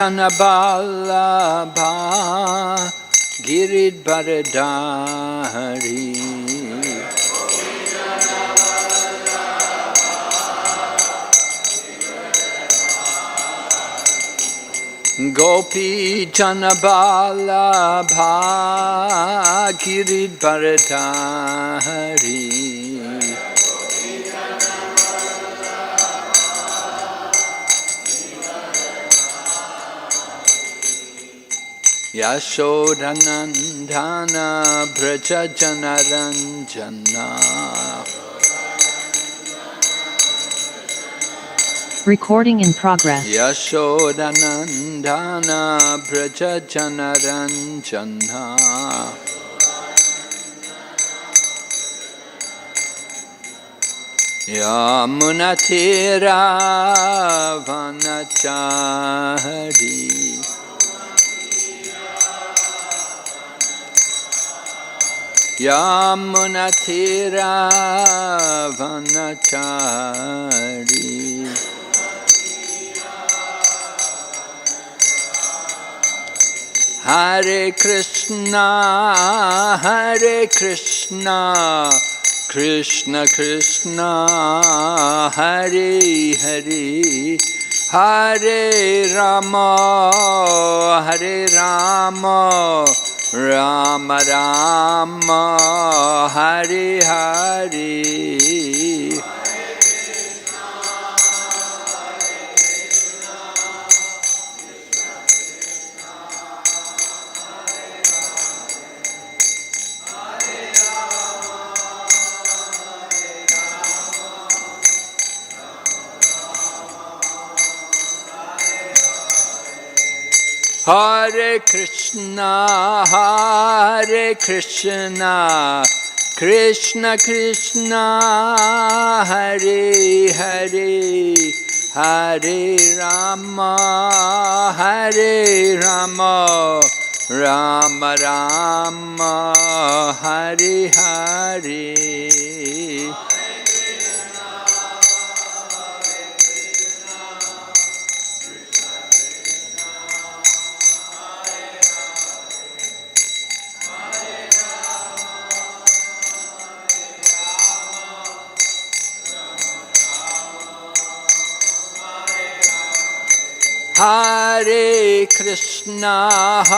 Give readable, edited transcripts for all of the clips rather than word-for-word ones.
Anaballabha Giridvaradhari Gopi Janaballabha Giridvaradhari Yashodanandana Braja Janaranjana. Recording in progress. Yashodanandana Braja Janaranjana. Yamunatira Vanachari Yamunatira Vanachari Hare Krishna Krishna Krishna Hare Hare Hare Rama Rama Rama Hare Hare Hare Krishna Krishna Krishna Hare Hare Hare Rama Rama Rama Hare Hare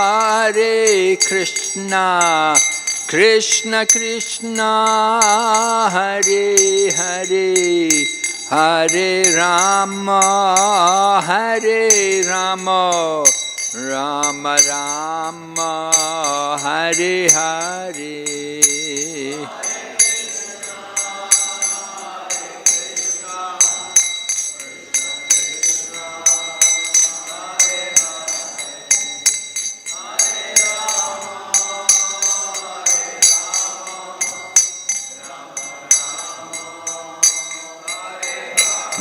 Hare Krishna Krishna Krishna Hare Hare Hare Rama Rama Rama Hare Hare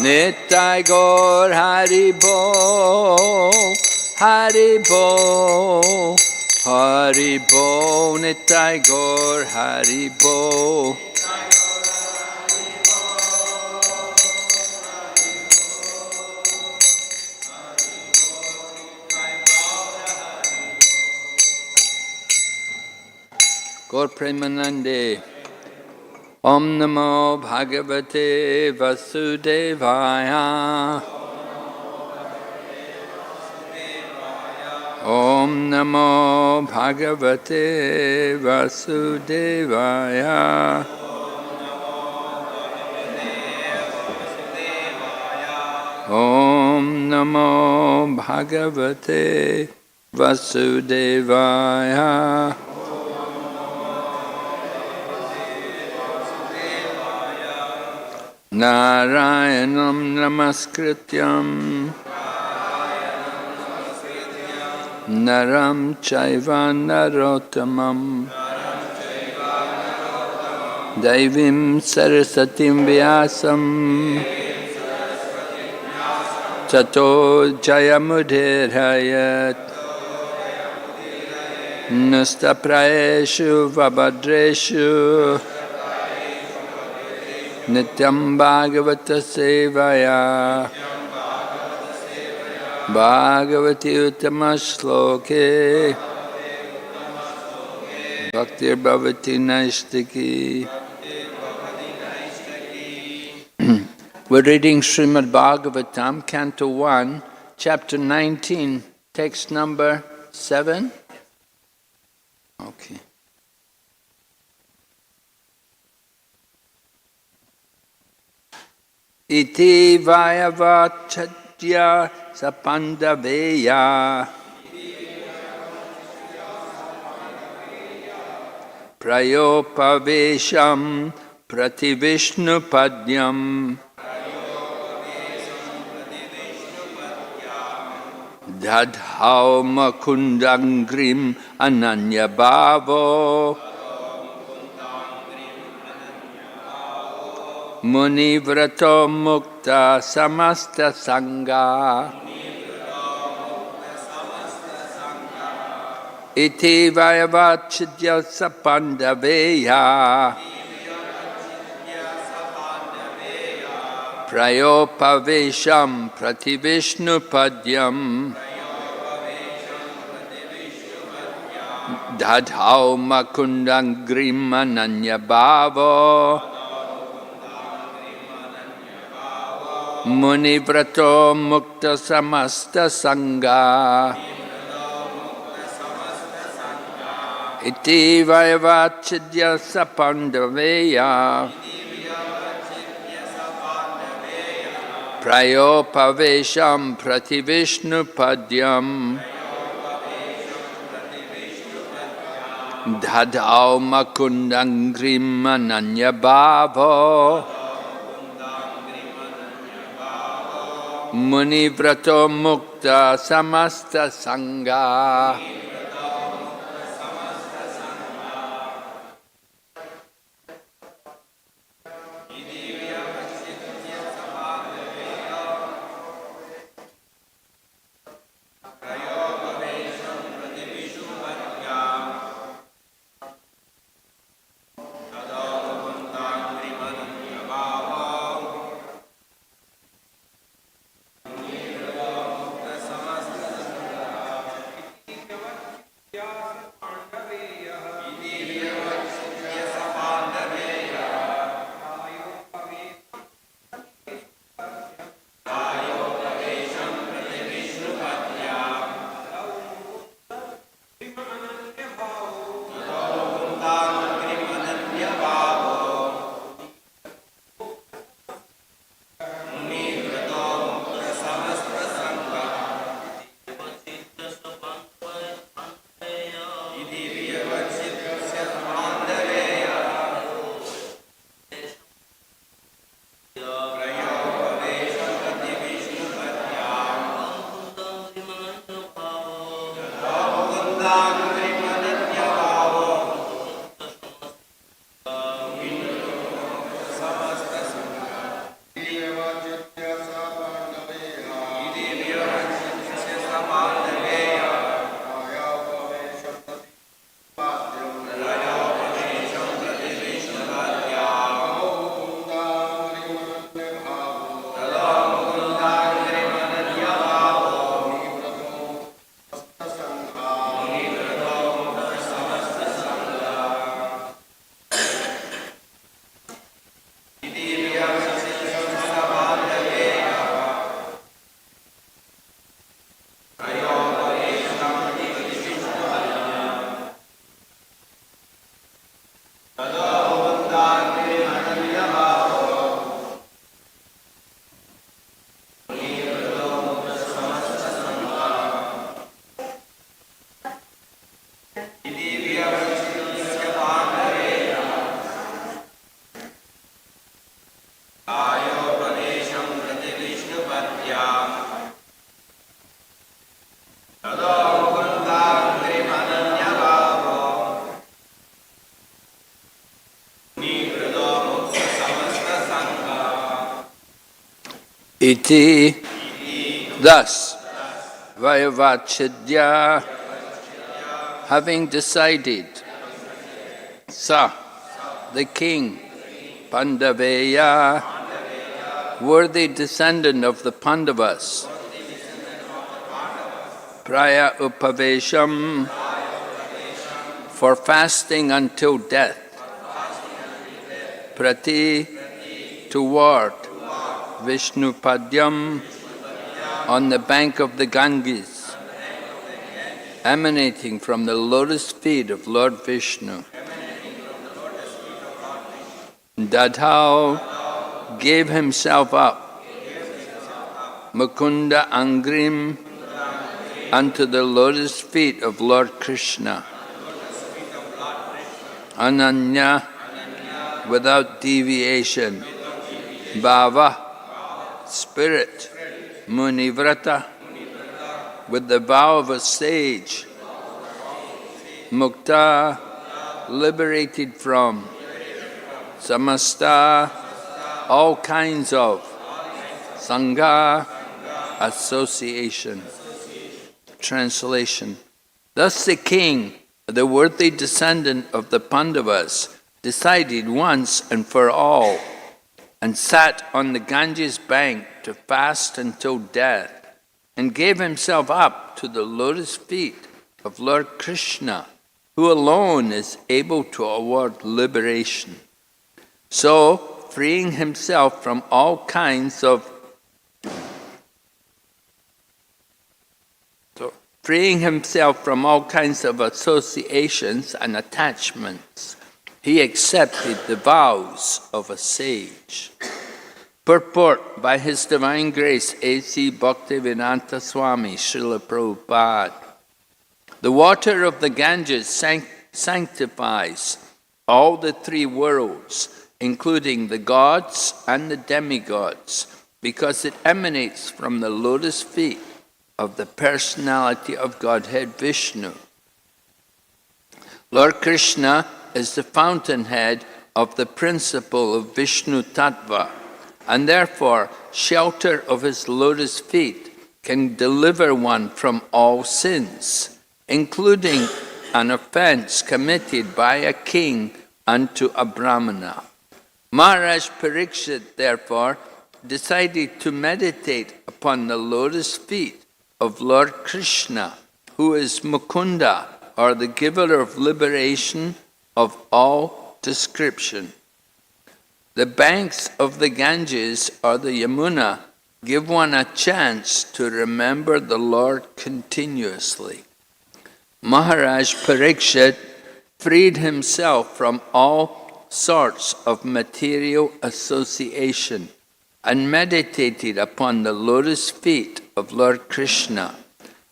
Nitai Gaur Hari Bo, Nitai Gaur Hari Bo. Gaur Premanande. Om Namo Bhagavate Vasudevaya. Om Namo Bhagavate Vasudevaya. Om Namo Bhagavate Vasudevaya. Narayanam Namaskrityam Naram Chaiva Narottamam Daivim Sarasatim Vyasam Tato Jayamudhirayat Nastaprayeshu Vabhadreshu Nityam Bhagavata Sevaya Bhagavati uttama-shloke Bhaktir bhavati naistiki. We're reading Srimad Bhagavatam, Canto 1, Chapter 19, text number 7. Okay. Iti vyavacchidya Pāṇḍaveyaḥ prāyopaveśam prati viṣṇu-padyām dadhau mukunda-aṅghrim ananya-bhāvo muni-vrato mukta-samasta-saṅgaḥ iti vyavacchidya Pāṇḍaveyaḥ prāyopaveśam prati viṣṇu-padyām dadhau mukunda-aṅghrim ananya-bhāvo muni-vrato mukta-samasta-saṅgaḥ iti vyavacchidya Pāṇḍaveyaḥ prāyopaveśam prati viṣṇu-padyām dadhau mukunda-aṅghrim ananya-bhāvo muni-vrato mukta-samasta-saṅgaḥ. Iti, thus, vyavacchidya, having decided, sa, the king, Pāṇḍaveyaḥ, worthy descendant of the Pāṇḍavas, prāya-upaveśam, for fasting until death, prati, toward viṣṇu-padyām, on the bank of the Ganges, emanating from the lotus feet of Lord Viṣṇu. Dadhau gave himself up, mukunda-aṅghrim, unto the lotus feet of Lord Kṛṣṇa. Ananya, without deviation. Bhāvaḥ, spirit. Muni-vrataḥ, with the vow of a sage. Mukta, liberated from. Samasta, all kinds of. Saṅgaḥ, association. Translation. Thus the king, the worthy descendant of the Pāṇḍavas, decided once and for all, and sat on the Ganges bank to fast until death, and gave himself up to the lotus feet of Lord Kṛṣṇa, who alone is able to award liberation. So, freeing himself from all kinds of associations and attachments, he accepted the vows of a sage. Purport by His Divine Grace A.C. Bhaktivedanta Swami Srila Prabhupada. The water of the Ganges sanctifies all the three worlds, including the gods and the demigods, because it emanates from the lotus feet of the personality of Godhead Viṣṇu. Lord Kṛṣṇa is the fountainhead of the principle of Viṣṇu Tattva, and therefore shelter of his lotus feet can deliver one from all sins, including an offense committed by a king unto a brahmana. Maharaj Parikshit, therefore, decided to meditate upon the lotus feet of Lord Kṛṣṇa, who is Mukunda, or the giver of liberation of all description. The banks of the Ganges or the Yamuna give one a chance to remember the Lord continuously. Maharaj Parikshit freed himself from all sorts of material association and meditated upon the lotus feet of Lord Kṛṣṇa,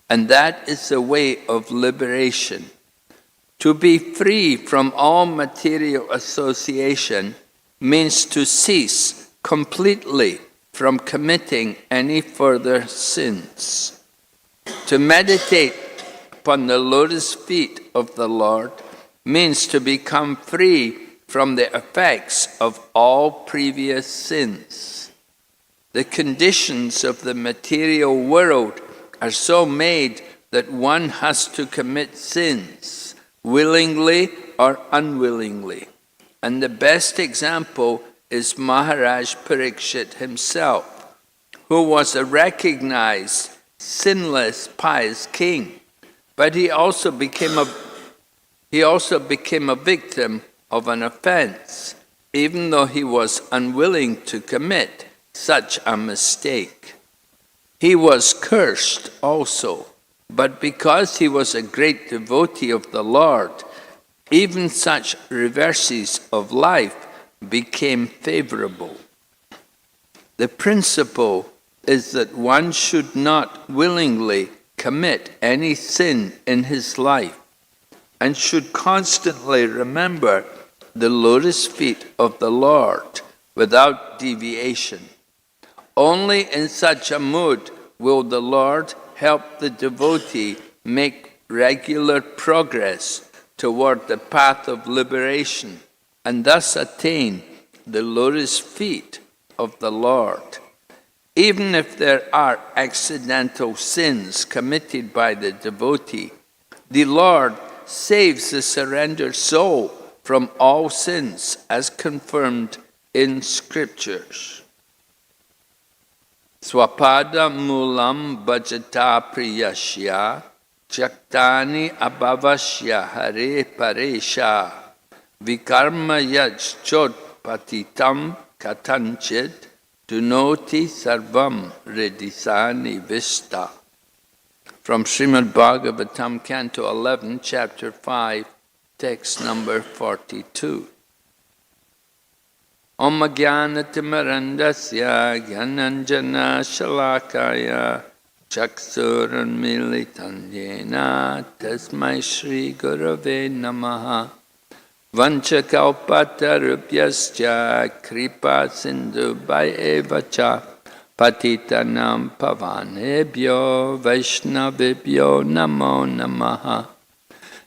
and that is the way of liberation. To be free from all material association means to cease completely from committing any further sins. To meditate upon the lotus feet of the Lord means to become free from the effects of all previous sins. The conditions of the material world are so made that one has to commit sins, willingly or unwillingly. And the best example is Maharaj Parikshit himself, who was a recognized, sinless, pious king, but he also became a victim of an offense, even though he was unwilling to commit such a mistake. He was cursed also, but because he was a great devotee of the Lord, even such reverses of life became favorable. The principle is that one should not willingly commit any sin in his life and should constantly remember the lotus feet of the Lord without deviation. Only in such a mood will the Lord help the devotee make regular progress toward the path of liberation and thus attain the lotus feet of the Lord. Even if there are accidental sins committed by the devotee, the Lord saves the surrendered soul from all sins as confirmed in scriptures. swapada mulam bhajata priyasya chaktani abhavasya hare paresha vikarma yaj chot patitam katanchit dunoti sarvam redisani vista. From Srimad Bhāgavatam, Canto 11, Chapter 5, text number 42. Om Jnana-timirandasya Jnananjana Shalakaya Chaksuranmilitam Yena Tasmai Shri Gurave Namaha Vanchakalpatarubhyascha Kripa Sindhu Bhayavacha Patitanam Pavanebhyo Vaishnavibhyo Namo Namaha.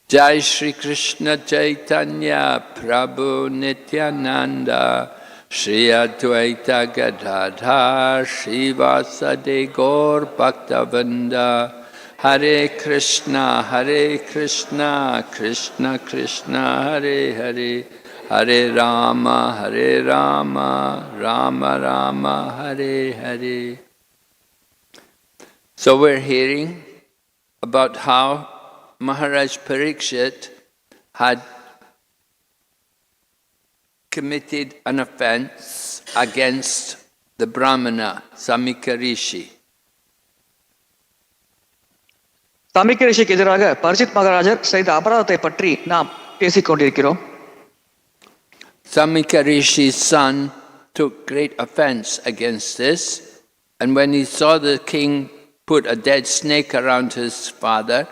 Jai Shri Krishna Chaitanya Prabhu Nityananda Shri Advaita Gadadhar Shri Vasade Gaur Bhaktavinda Hare Krishna Krishna Krishna Hare Hare Hare Rama Rama Rama Hare Hare. So we're hearing about how Maharaj Parikshit had committed an offense against the Brahmana, Samika Rishi. Samika Rishiக்கு எதிராக பரிசித் மகாராஜர் செய்த அபராதத்தை பற்றி நாம் பேசிக் கொண்டிருக்கிறோம். Samika Rishi's son took great offense against this, and when he saw the king put a dead snake around his father,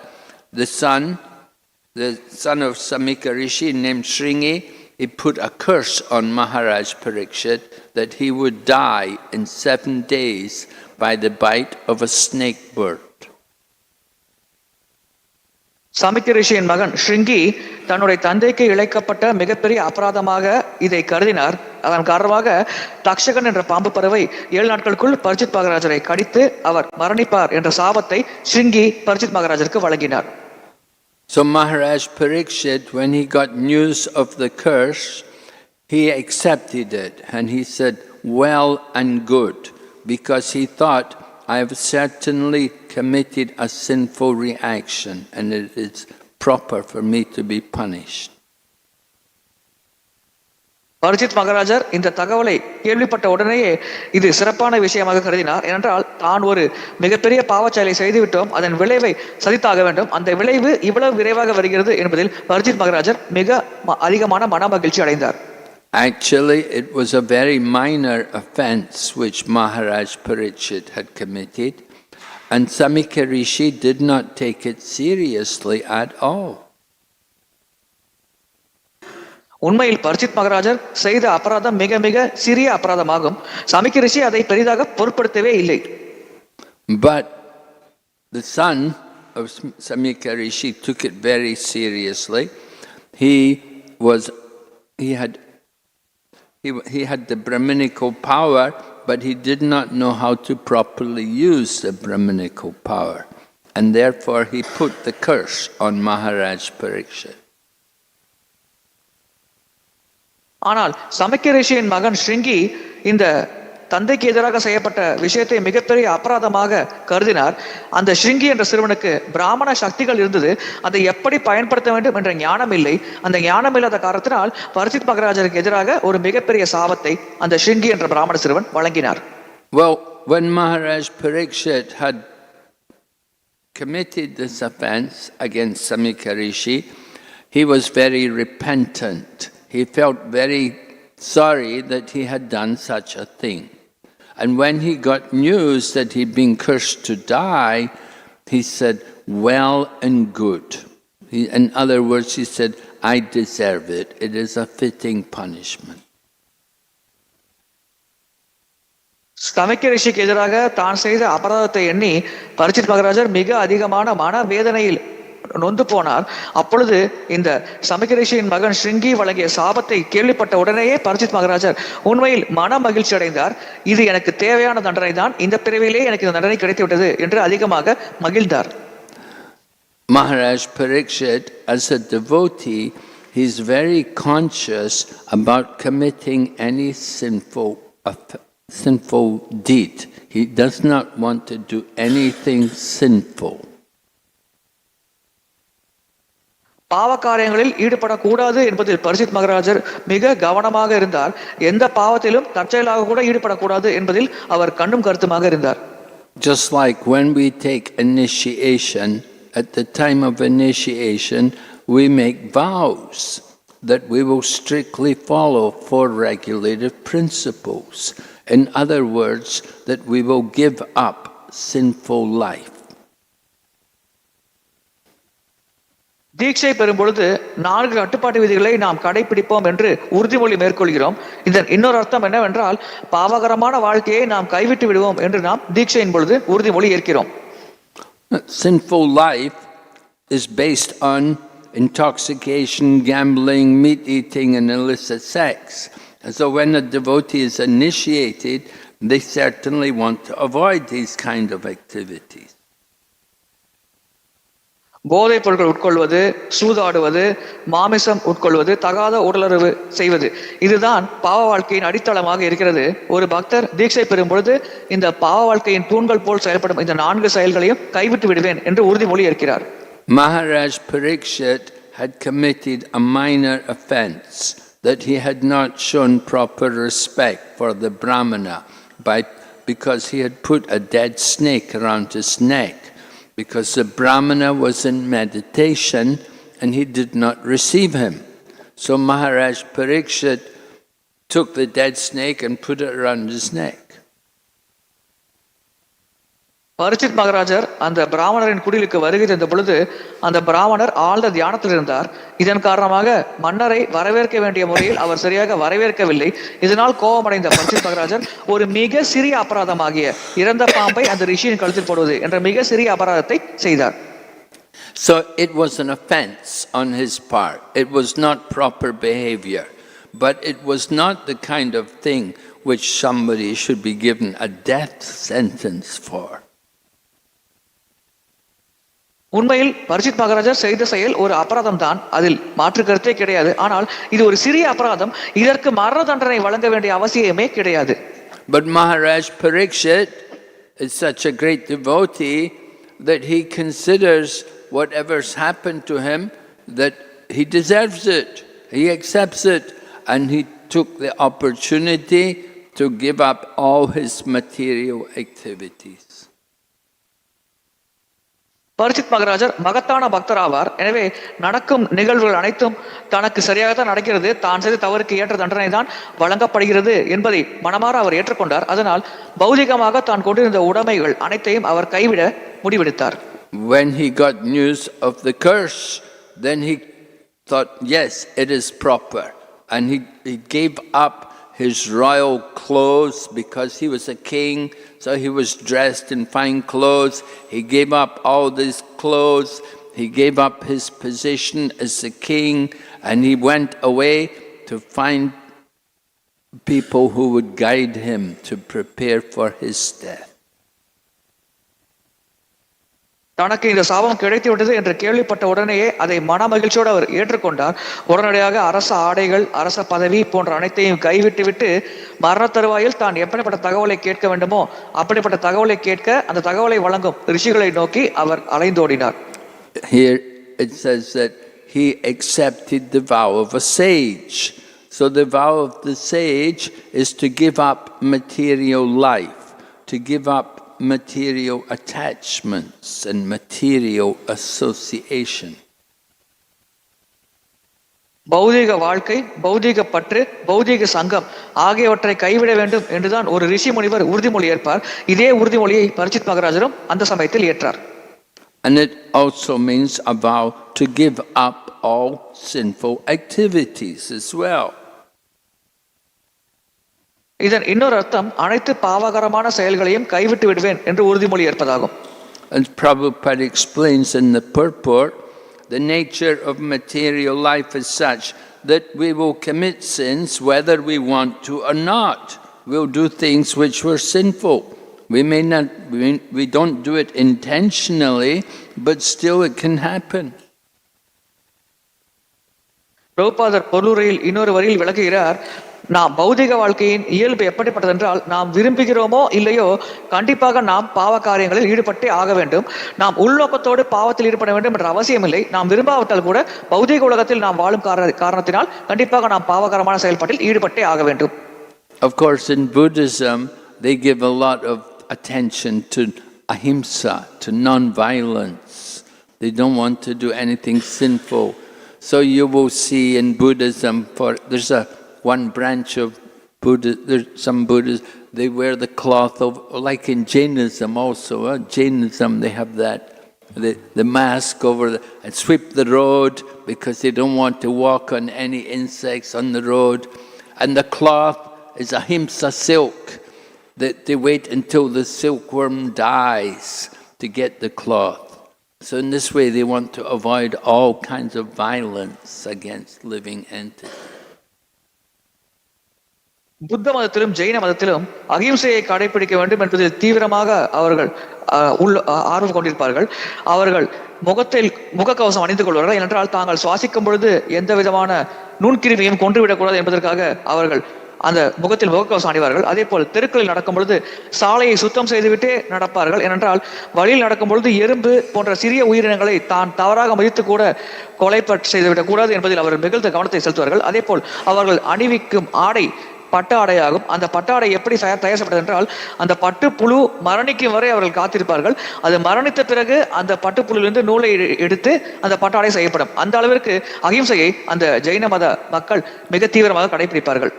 the son of Samika Rishi named Shringi, he put a curse on Maharaj Parikshit that he would die in 7 days by the bite of a snake bird. Chamika ரிஷியின் மகன் ஸ்ருங்கி தன்னுடைய தந்தைக்கு இழைக்கப்பட்ட மிகப்பெரிய அபராதமாக இதை கருதினார். அதன் காரணமாக தக்ஷகன் என்ற பாம்பு பறவை 7 நாட்களுக்குள் பரிசித் மகாராஜரை கடித்து அவர் மரணிப்பார் என்ற சாபத்தை ஸ்ருங்கி பரிசித் மகாராஜருக்கு வழங்கினார். So Maharaj Parikshit, when he got news of the curse, he accepted it and he said, well and good, because he thought, I have certainly committed a sinful reaction and it is proper for me to be punished. Parikshit மகாராஜர் இந்த தகவலை கேள்விப்பட்ட உடனேயே இது சிறப்பான விஷயமாக கருதினார். ஏனென்றால் தான் ஒரு மிகப்பெரிய பாவச்செயலை செய்துவிட்டோம், அதன் விளைவை சதித்தாக வேண்டும். அந்த விளைவு இவ்வளவு விரைவாக வருகிறது என்பதில் பரிசித் மகாராஜர் மிக அதிகமான மன மகிழ்ச்சி அடைந்தார். Actually, it was a very minor offense which Maharaj Parikshit had committed, and Samika Rishi did not take it seriously at all. உண்மையில் பரிசித் மகாராஜர் செய்த அபராதம் மிக மிக சிறிய அபராதமாகும். சமிக்க ரிஷி அதை பெரிதாக பொருட்படுத்தவே இல்லை. But the son of Samika Rishi took it very seriously. He had the Brahminical power, but he did not know how to properly use the Brahminical power. And therefore he put the curse on Maharaj Parikshit. ஆனால் சமிக்க ரிஷியின் மகன் ஸ்ருங்கி இந்த தந்தைக்கு எதிராக செய்யப்பட்ட விஷயத்தை மிகப்பெரிய அபராதமாக கருதினார். அந்த ஸ்ருங்கி என்ற சிறுவனுக்கு பிராமண சக்திகள் இருந்தது, அதை எப்படி பயன்படுத்த வேண்டும் என்ற ஞானம் இல்லை. அந்த ஞானம் இல்லாத காரணத்தினால் பரிசித் மகாராஜருக்கு எதிராக ஒரு மிகப்பெரிய சாபத்தை அந்த ஸ்ருங்கி என்ற பிராமண சிறுவன் வழங்கினார். Well, when Maharaj Parikshit had committed this offense against Samika Rishi, he was very repentant. He felt very sorry that he had done such a thing. And when he got news that he'd been cursed to die, he said, well and good. In other words, he said, I deserve it. It is a fitting punishment. சமிக்க ரிஷிக்கு எதிராக தான் செய்த அபராதத்தை எண்ணி பரிசித் மகாராஜர் மிக அதிகமான மன வேதனையில் நொந்து போனார். அப்பொழுது இந்த சமிக்க ரிஷியின் மகன் ஸ்ருங்கி வழங்கிய சாபத்தை கேள்விப்பட்ட உடனேயே பரிசித் மகாராஜர் உண்மையில் மன மகிழ்ச்சி அடைந்தார். இது எனக்கு தேவையான தண்டனை தான், இந்த பிறவிலே எனக்கு இந்த தண்டனை கிடைத்து விட்டது என்று அதிகமாக மகிழ்ந்தார். Maharaj Parikshit, as a devotee, he is very conscious about committing any sinful sinful deed. He does not want to do anything sinful. பாவ காரியங்களில் ஈடுபடக்கூடாது என்பதில் பரிசித் மகாராஜர் மிக கவனமாக இருந்தார். எந்த பாவத்திலும் தற்செயலாக கூட ஈடுபடக்கூடாது என்பதில் அவர் கண்ணும் கருத்துமாக இருந்தார். Just like when we take initiation, at the time of initiation, we make vows that we will strictly follow 4 regulative principles. In other words, that we will give up sinful life. தீட்சை பெறும் பொழுது 4 கட்டுப்பாட்டு விதிகளை நாம் கடைபிடிப்போம் என்று உறுதிமொழி மேற்கொள்கிறோம். இதன் இன்னொரு அர்த்தம் என்னவென்றால் பாவகரமான வாழ்க்கையை நாம் கைவிட்டு விடுவோம் என்று நாம் தீட்சையின் பொழுது உறுதிமொழி ஏற்கிறோம். Sinful life is based on intoxication, gambling, meat eating, and illicit sex. And so when a devotee is initiated, they certainly want to avoid these kind of activities. போதைப் பொருட்கள் உட்கொள்வது, சூதாடுவது, மாமிசம் உட்கொள்வது, தகாத உடலுறவு செய்வது, இதுதான் பாவ வாழ்க்கையின் அடித்தளமாக இருக்கிறது. ஒரு பக்தர் தீட்சை பெறும் பொழுது இந்த பாவ வாழ்க்கையின் தூண்கள் போல் செயல்படும் இந்த 4 செயல்களையும் கைவிட்டு விடுவேன் என்று உறுதிமொழி ஏற்கிறார். Maharaj Parikshit had committed a minor offense, that he had not shown proper respect for the Brahmana because he had put a dead snake around his neck, because the Brahmana was in meditation and he did not receive him. So Maharaj Parikshit took the dead snake and put it around his neck. Parikshit மகாராஜர் அந்த பிராமணரின் குடிலுக்கு வருகை தந்த பொழுது அந்த பிராமணர் ஆழ்ந்த தியானத்தில் இருந்தார். இதன் காரணமாக மன்னரை வரவேற்க வேண்டிய முறையில் அவர் சரியாக வரவேற்கவில்லை. இதனால் கோபமடைந்த பரிசித் மகாராஜர் ஒரு மிக சிறிய அபராதமாகிய இறந்த பாம்பை அந்த ரிஷியின் கழுத்தில் போடுவது என்ற மிக சிறிய அபராதத்தை செய்தார். So it was an offense on his part. It was not proper behavior, but it was not the kind of thing which somebody should be given a death sentence for. உண்மையில் பரிசித் மகாராஜர் செய்த செயல் ஒரு அபராதம் தான், அதில் மாற்று கருத்தே கிடையாது. ஆனால் இது ஒரு சிறிய அபராதம், இதற்கு மரண தண்டனை வழங்க வேண்டிய அவசியமே கிடையாது. But Maharaj Parikshit is such a great devotee that he considers whatever's happened to him that he deserves it. He accepts it, and he took the opportunity to give up all his material activities. Parikshit மகாராஜர் மகத்தான பக்தர் ஆவார். எனவே நடக்கும் நிகழ்வுகள் அனைத்தும் தனக்கு சரியாகத்தான் நடக்கிறது, தான் செய்த தவறுக்கு ஏற்ற தண்டனை தான் வழங்கப்படுகிறது என்பதை மனமாற அவர் ஏற்றுக்கொண்டார். அதனால் பௌதிகமாக தான் கொண்டிருந்த உடைமைகள் அனைத்தையும் அவர் கைவிட முடிவெடுத்தார். When he got news of the curse, then he thought, yes, it is proper, and he gave up his royal clothes because he was a king, so he was dressed in fine clothes. He gave up all these clothes, he gave up his position as a king, and he went away to find people who would guide him to prepare for his death. தனக்கு இந்த சாபம் கிடைத்து விட்டது என்று கேள்விப்பட்ட உடனேயே அதை மன மகிழ்ச்சியோடு அவர் ஏற்றுக்கொண்டார். உடனடியாக அரச ஆடைகள், அரச பதவி போன்ற அனைத்தையும் கைவிட்டு விட்டு மரண தருவாயில் தான் எப்படிப்பட்ட தகவலை கேட்க வேண்டுமோ அப்படிப்பட்ட தகவலை கேட்க அந்த தகவலை வழங்கும் ரிஷிகளை நோக்கி அவர் அலைந்தோடினார். Here it says that he accepted the vow of a sage. So the vow of the sage is to give up material life, to give up material attachments and material association. பௌதீக வாழ்க்கை, பௌதீக பற்று, பௌதீக சங்கம் ஆகியவற்றை கைவிட வேண்டும் என்றுதான் ஒரு ரிஷி முனிவர் உறுதிமொழி ஏற்பார். இதே உறுதிமொழியை பரிசித் மகாராஜரும் அந்த சமயத்தில் ஏற்றார். And it also means a vow to give up all sinful activities as well. இதன் இன்னொரு அர்த்தம் அனைத்து பாவகரமான செயல்களையும் கைவிட்டு விடுவேன் என்று உறுதிமொழி ஏற்பதாகும். And Prabhupada explains in the purport, the nature of material life is such that we will commit sins whether we want to or not. We'll do things which were sinful. We don't do it intentionally, but still it can happen. பிரபுபாதர் பொருளுரையில் இன்னொரு வரியில் விளக்குகிறார், நாம் பௌதிக வாழ்க்கையின் இயல்பு எப்படிப்பட்டது என்றால், நாம் விரும்புகிறோமோ இல்லையோ கண்டிப்பாக நாம் பாவ காரியங்களில் ஈடுபட்டே ஆக வேண்டும். நாம் உள்நோக்கத்தோடு பாவத்தில் ஈடுபட வேண்டும் என்ற அவசியம் இல்லை. நாம் விரும்பாவிட்டால் கூட பௌதிக உலகத்தில் நாம் வாழும் காரணத்தினால் கண்டிப்பாக நாம் பாவகரமான செயல்பாட்டில் ஈடுபட்டே ஆக வேண்டும். Of course, in Buddhism, they give a lot of attention to ahimsa, to non-violence. They don't want to do anything sinful. So you will see in Buddhism, there's one branch of Buddha, there's some Buddhists, they wear the cloth of, like in Jainism also, Jainism they have that, the mask over and sweep the road because they don't want to walk on any insects on the road. And the cloth is ahimsa silk, that they wait until the silkworm dies to get the cloth. So in this way they want to avoid all kinds of violence against living entities. புத்த மதத்திலும் ஜெயின மதத்திலும் அகிம்சையை கடைபிடிக்க வேண்டும் என்பதில் தீவிரமாக அவர்கள் ஆர்வம் கொண்டிருப்பார்கள். அவர்கள் முகத்தில் முகக்கவசம் அணிந்து கொள்வார்கள். ஏனென்றால் தாங்கள் சுவாசிக்கும் பொழுது எந்த விதமான நுண்கிருமியும் கொன்றுவிடக்கூடாது என்பதற்காக அவர்கள் அந்த முகத்தில் முகக்கவசம் அணிவார்கள். அதே போல் தெருக்களில் நடக்கும் பொழுது சாலையை சுத்தம் செய்துவிட்டே நடப்பார்கள். ஏனென்றால் வழியில் நடக்கும் பொழுது எறும்பு போன்ற சிறிய உயிரினங்களை தான் தவறாக மதித்து கூட கொலை செய்துவிடக் கூடாது என்பதில் அவர்கள் மிகுந்த கவனத்தை செலுத்துவார்கள். அதே போல் அவர்கள் அணிவிக்கும் ஆடை பட்டு ஆடையாகும். அந்த பட்டு ஆடை எப்படி தயாரிக்கப்பட்டது என்றால், அந்த பட்டு புழு மரணிக்கும் வரை அவர்கள் காத்திருப்பார்கள். அது மரணித்த பிறகு அந்த பட்டு புழுவிலிருந்து நூலை எடுத்து அந்த பட்டாடை செய்யப்படும். அந்த அளவிற்கு அகிம்சையை அந்த ஜெயின மத மக்கள் மிக தீவிரமாக கடைபிடிப்பார்கள்.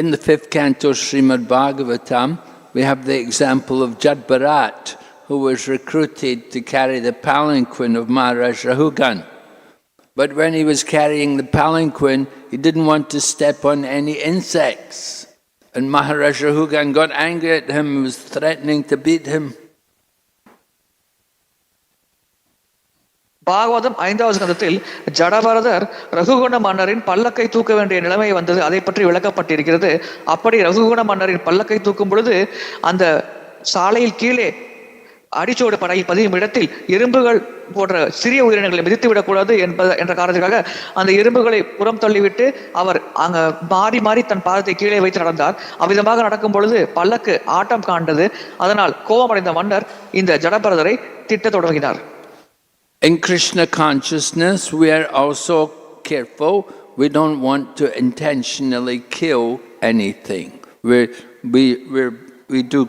In the 5th canto Srimad-Bhāgavatam, we have the example of Jadbharat, who was recruited to carry the palanquin of Maharaj Rahugan. But when he was carrying the palanquin, he didn't want to step on any insects. And Maharaj Rahugan got angry at him and was threatening to beat him. Bhagavatam 5வது ஸ்கந்தத்தில் ஜடபரதர் ரகுகுண மன்னரின் பல்லக்கை தூக்க வேண்டிய நிலைமை வந்தது. அதை பற்றி விளக்கப்பட்டிருக்கிறது. அப்படி ரகுகுண மன்னரின் பல்லக்கை தூக்கும் பொழுது அந்த சாலையில் கீழே அடிச்சோடு பதியும் இடத்தில் எறும்புகள் போன்ற சிறிய உயிரினங்களை மிதித்து விடக்கூடாது என்ற காரணத்திற்காக அந்த எறும்புகளை புறம் தள்ளிவிட்டு அவர் அங்க மாறி மாறி தன் பாதத்தை கீழே வைத்து நடந்தார். அவ்விதமாக நடக்கும் பொழுது பல்லக்கு ஆட்டம் காண்டது. அதனால் கோபமடைந்த மன்னர் இந்த ஜடபரதரை திட்டத் தொடங்கினார். In Krishna consciousness, we are also careful. We don't want to intentionally kill anything. We do,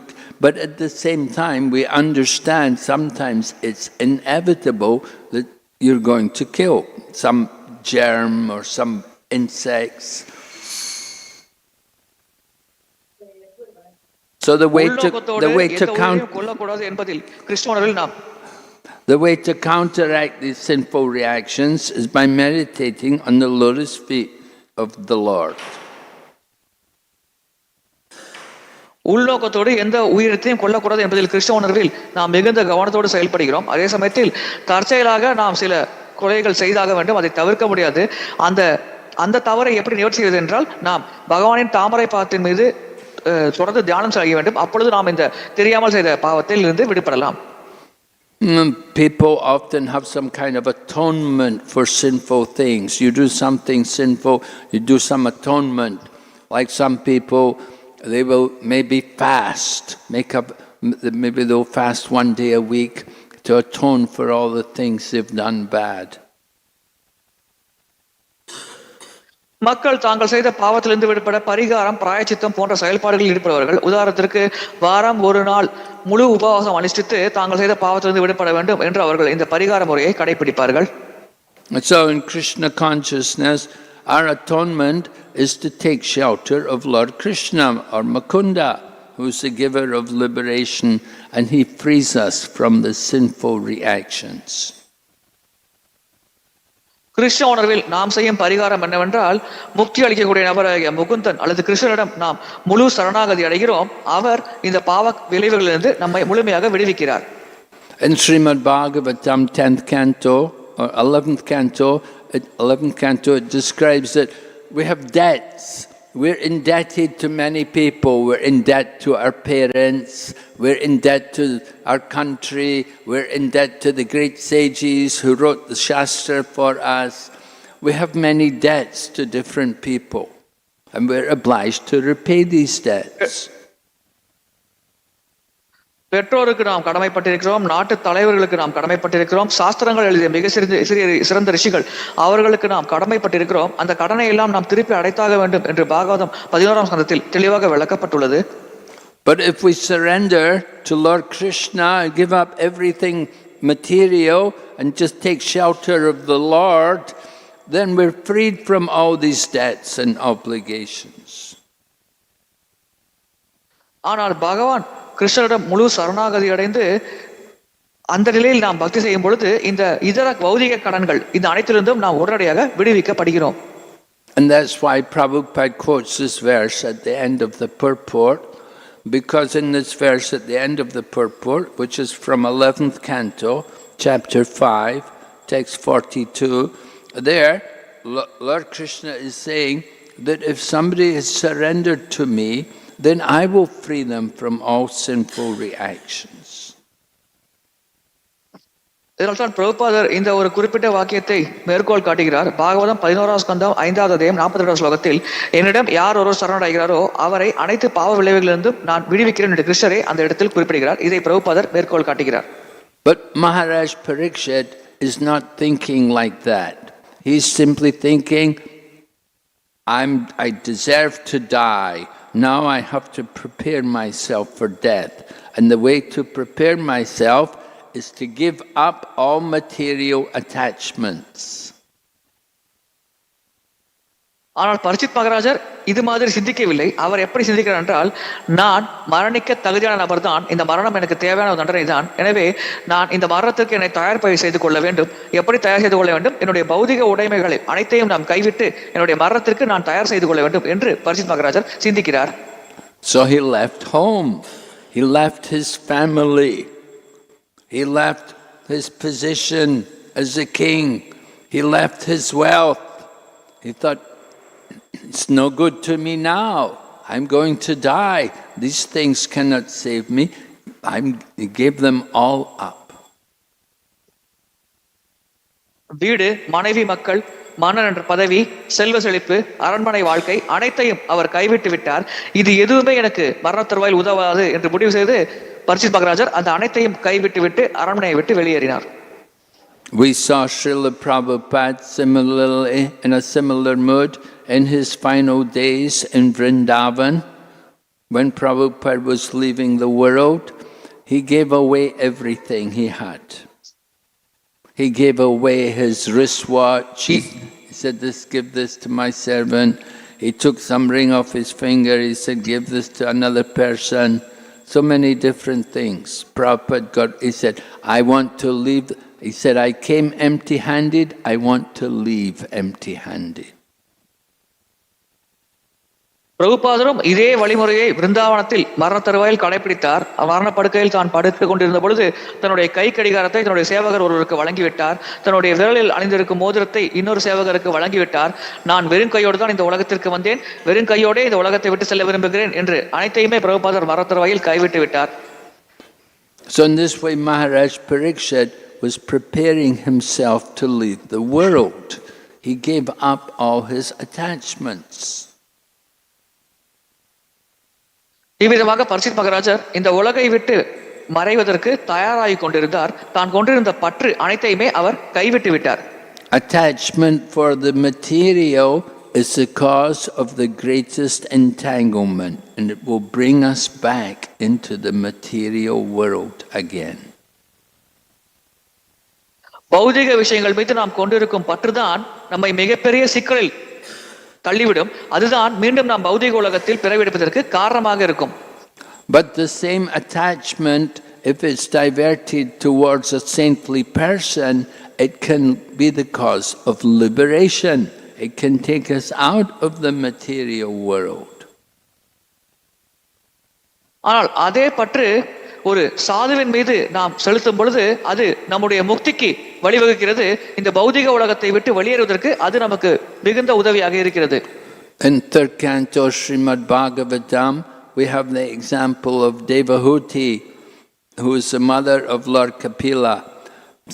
but at the same time, we understand sometimes it's inevitable that you're going to kill some germ or some insects. So the way to counteract these sinful reactions is by meditating on the lotus feet of the Lord. உள்நோக்கத்தோடு எந்த உயிரினத்தையும் கொல்லக்கூடாது என்பதில் கிருஷ்ண உணர்வில் நாம் மிகுந்த கவனத்தோடு செயல்படுகிறோம். அதே சமயத்தில் தற்செயலாக நாம் சில கொலைகள் செய்தாக வேண்டும். அதை தவிர்க்க முடியாது. அந்த தவறை எப்படி நிவர்த்தி செய்வது என்றால், நாம் பகவானின் தாமரை பாதத்தின் மீது தொடர்ந்து தியானம் செய்ய வேண்டும். அப்பொழுது நாம் இந்த தெரியாமல் செய்த பாவத்தில் இருந்து விடுபடலாம். People often have some kind of atonement for sinful things. You do something sinful, you do some atonement. Like some people, they will maybe fast, maybe they'll fast one day a week to atone for all the things they've done bad. மக்கள் தாங்கள் செய்த பாவத்திலிருந்து விடுபட பரிகாரம், பிராயச்சித்தம் போன்ற செயல்பாடுகளில் ஈடுபடுவார்கள். உதாரணத்திற்கு வாரம் ஒரு நாள் முழு உபவாசம் அனுஷ்டித்து தாங்கள் செய்த பாவத்திலிருந்து விடுபட வேண்டும் என்று அவர்கள் இந்த பரிகார முறையை கடைபிடிப்பார்கள். So in Krishna consciousness, our atonement is to take shelter of Lord Kṛṣṇa or Mukunda, who is the giver of liberation, and he frees us from the sinful reactions. Krishna உணர்வில் நாம் செய்யும் பரிகாரம் என்னவென்றால், முக்தி அளிக்கக்கூடிய நபராகிய முகுந்தன் அல்லது கிருஷ்ணனிடம் நாம் முழு சரணாகதி அடைகிறோம். அவர் இந்த பாவ விளைவுகளிலிருந்து நம்மை முழுமையாக விடுவிக்கிறார். In Srimad-Bhāgavatam 10th canto or 11th canto, it describes that we have debts. We're indebted to many people. We're in debt to our parents. We're in debt to our country. We're in debt to the great sages who wrote the Shastra for us. We have many debts to different people. and we're obliged to repay these debts. பெற்றோருக்கு நாம் கடமைப்பட்டிருக்கிறோம், நாட்டு தலைவர்களுக்கு நாம் கடமைப்பட்டிருக்கிறோம், சாஸ்திரங்கள் எழுதிய மிக சிறந்த ரிஷிகள் அவர்களுக்கு நாம் கடமைப்பட்டிருக்கிறோம். அந்த கடனை எல்லாம் நாம் திருப்பி அடைத்தாக வேண்டும் என்று பாகவதம் 11ஆம் ஸ்கந்தத்தில் தெளிவாக விளக்கப்பட்டுள்ளது. But if we surrender to Lord Kṛṣṇa and give up everything material and just take shelter of the Lord, then we're freed from all these debts and obligations. ஆனால் பகவான் கிருஷ்ணரிடம் முழு சரணாகதி அடைந்து அந்த நிலையில் நாம் பக்தி செய்யும் பொழுது இந்த இதர பௌதிக கடன்கள் இந்த அனைத்திலிருந்தும் நாம் உடனடியாக விடுவிக்கப்படுகிறோம். And that's why Prabhupada quotes this verse at the end of the purport, because in this verse at the end of the purport, which is from 11th canto, chapter 5, text 42, there Lord Kṛṣṇa is saying that if somebody is surrendered to me, then I will free them from all sinful reactions. இதனால்தான் பிரபுபாதர் இந்த ஒரு குறிப்பிட்ட வாக்கியத்தை மேற்கோள் காட்டுகிறார். பாகவதம் 11ஆம் ஸ்கந்தம் 5வது அத்தியாயம் 42வது ஸ்லோகத்தில், என்னிடம் யார் ஒருவர் சரணடைகிறாரோ அவரை அனைத்து பாவ விளைவுகளிலிருந்தும் நான் விடுவிக்கிறேன் என்று கிருஷ்ணரே அந்த இடத்தில் குறிப்பிடுகிறார். இதை பிரபுபாதர் மேற்கோள் காட்டுகிறார். But Maharaj Parikshit is not thinking like that. He's simply thinking, I deserve to die. Now I have to prepare myself for death. And the way to prepare myself is to give up all material attachments. ஆனால் பரிச்சித் மகாராஜர் இது மாதிரி சிந்திக்கவில்லை. அவர் எப்படி சிந்திக்கிறார் என்றால், நான் மரணிக்க தகுதியான நபர் தான், இந்த மரணம் எனக்கு தேவையான தண்டனை தான், எனவே நான் இந்த மரணத்திற்கு என்னை தயார் செய்து கொள்ள வேண்டும். எப்படி தயார் செய்து கொள்ள வேண்டும்? என்னுடைய பௌதிக உடைமைகளை அனைத்தையும் நாம் கைவிட்டு என்னுடைய மரணத்திற்கு நான் தயார் செய்து கொள்ள வேண்டும் என்று பரிச்சித் மகாராஜர் சிந்திக்கிறார். So he left home, he left his family, he left his position as a king, he left his wealth. He thought, it's no good to me now. I'm going to die. These things cannot save me. He gave them all up. வீடு, மனைவி, மக்கள், மன்னன் என்ற பதவி, செல்வ செழிப்பு, அரண்மனை வாழ்க்கை அனைத்தையும் அவர் கைவிட்டு விட்டார். இது எதுவுமே எனக்கு மரண தருவாயில் உதவாது என்று முடிவு செய்து பரிச்சித் மகாராஜர் அந்த அனைத்தையும் கைவிட்டு விட்டு அரண்மனையை விட்டு வெளியேறினார். We saw Srila Prabhupada similarly in a similar mood in his final days in Vrindavan. When Prabhupada was leaving the world, he gave away everything he had. He gave away his wristwatch. He said, give this to my servant. He took some ring off his finger. He said, give this to another person. So many different things. Prabhupada he said, I want to leave. He said, I came empty-handed. I want to leave empty-handed. பிரபுபாதரும் இதே வழிமுறையை பிருந்தாவனத்தில் மரண தருவாயில் கடைபிடித்தார். மரணப்படுக்கையில் தான் படுத்துக் கொண்டிருந்த பொழுது தன்னுடைய கை கடிகாரத்தை தன்னுடைய சேவகர் ஒருவருக்கு வழங்கிவிட்டார். தன்னுடைய விரலில் அணிந்திருக்கும் மோதிரத்தை இன்னொரு சேவகருக்கு வழங்கிவிட்டார். நான் வெறும் கையோடு தான் இந்த உலகத்திற்கு வந்தேன், வெறும் கையோடே இந்த உலகத்தை விட்டு செல்ல விரும்புகிறேன் என்று அனைத்தையுமே பிரபுபாதர் மரண தருவாயில் கைவிட்டு விட்டார். So in this way Maharaj Parikshit was preparing himself to leave the world. He gave up all his attachments. இவ்விதமாக பரிச்சித் மகாராஜர் இந்த உலகை விட்டு மறைவதற்கு தயாராகி கொண்டிருந்தார். தான் கொண்டிருந்த பற்று அனைத்தையுமே அவர் கைவிட்டு விட்டார். Attachment for the material is the cause of the greatest entanglement, and it will bring us back into the material world again. பௌதிக விஷயங்கள் மீது நாம் கொண்டிருக்கும் பற்றுதான் நம்மை மிகப்பெரிய சிக்கலில் தள்ளிவிடும். அதுதான் மீண்டும் நாம் பௌதிக உலகத்தில் பிறவெடுப்பதற்கு காரணமாக இருக்கும். But the same attachment, if it's diverted towards a saintly person, it can be the cause of liberation. It can take us out of the material world. ஆனால் அதே பற்று ஒரு சாதுவின் மீது நாம் செலுத்தும் பொழுது அது நம்முடைய முக்திக்கு வழிவகுக்கிறது. இந்த பௌதிக உலகத்தை விட்டு வெளியேறுவதற்கு அது நமக்கு மிகுந்த உதவியாக இருக்கிறது. In third canto Srimad Bhagavatam, we have the example of Devahuti, who is the mother of Lord Kapila.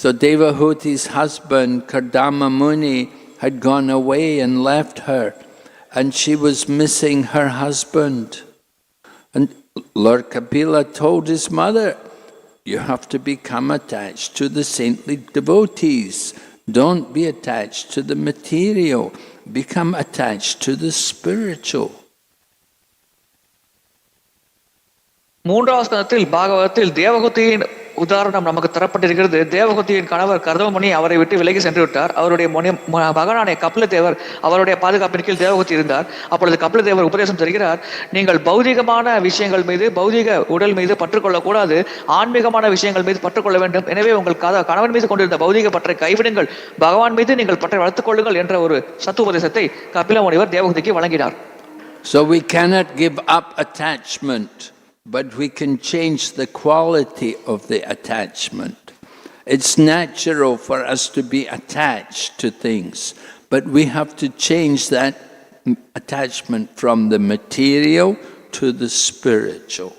So Devahuti's husband, Kardama Muni, had gone away and left her. and she was missing her husband. And Lord Kapila told his mother, you have to become attached to the saintly devotees. Don't be attached to the material. Become attached to the spiritual. மூன்றாவது ஸ்கந்தத்தில் பாகவதத்தில் தேவகுதியின் உதாரணம் நமக்கு தரப்பட்டிருக்கிறது. தேவகுதியின் கணவர் கர்தமமுனி அவரை விட்டு விலகி சென்று விட்டார். அவருடைய மகனான கபிலதேவர் அவருடைய பாதுகாப்பின் கீழ் தேவகுதி இருந்தார். அப்பொழுது கபிலதேவர் உபதேசம் தருகிறார், நீங்கள் பௌதிகமான விஷயங்கள் மீது, பௌதிக உடல் மீது பற்றுக்கொள்ளக்கூடாது, ஆன்மீகமான விஷயங்கள் மீது பற்றுக்கொள்ள வேண்டும். எனவே உங்கள் கணவன் மீது கொண்டிருந்த பௌதிக பற்றை கைவிடுங்கள், பகவான் மீது நீங்கள் பற்றை வளர்த்துக் கொள்ளுங்கள் என்ற ஒரு சத்துவபதேசத்தை கபில முனிவர் தேவகுதிக்கு வழங்கினார். So we cannot give up attachment, but we can change the quality of the attachment. It's natural for us to be attached to things, but we have to change that attachment from the material to the spiritual.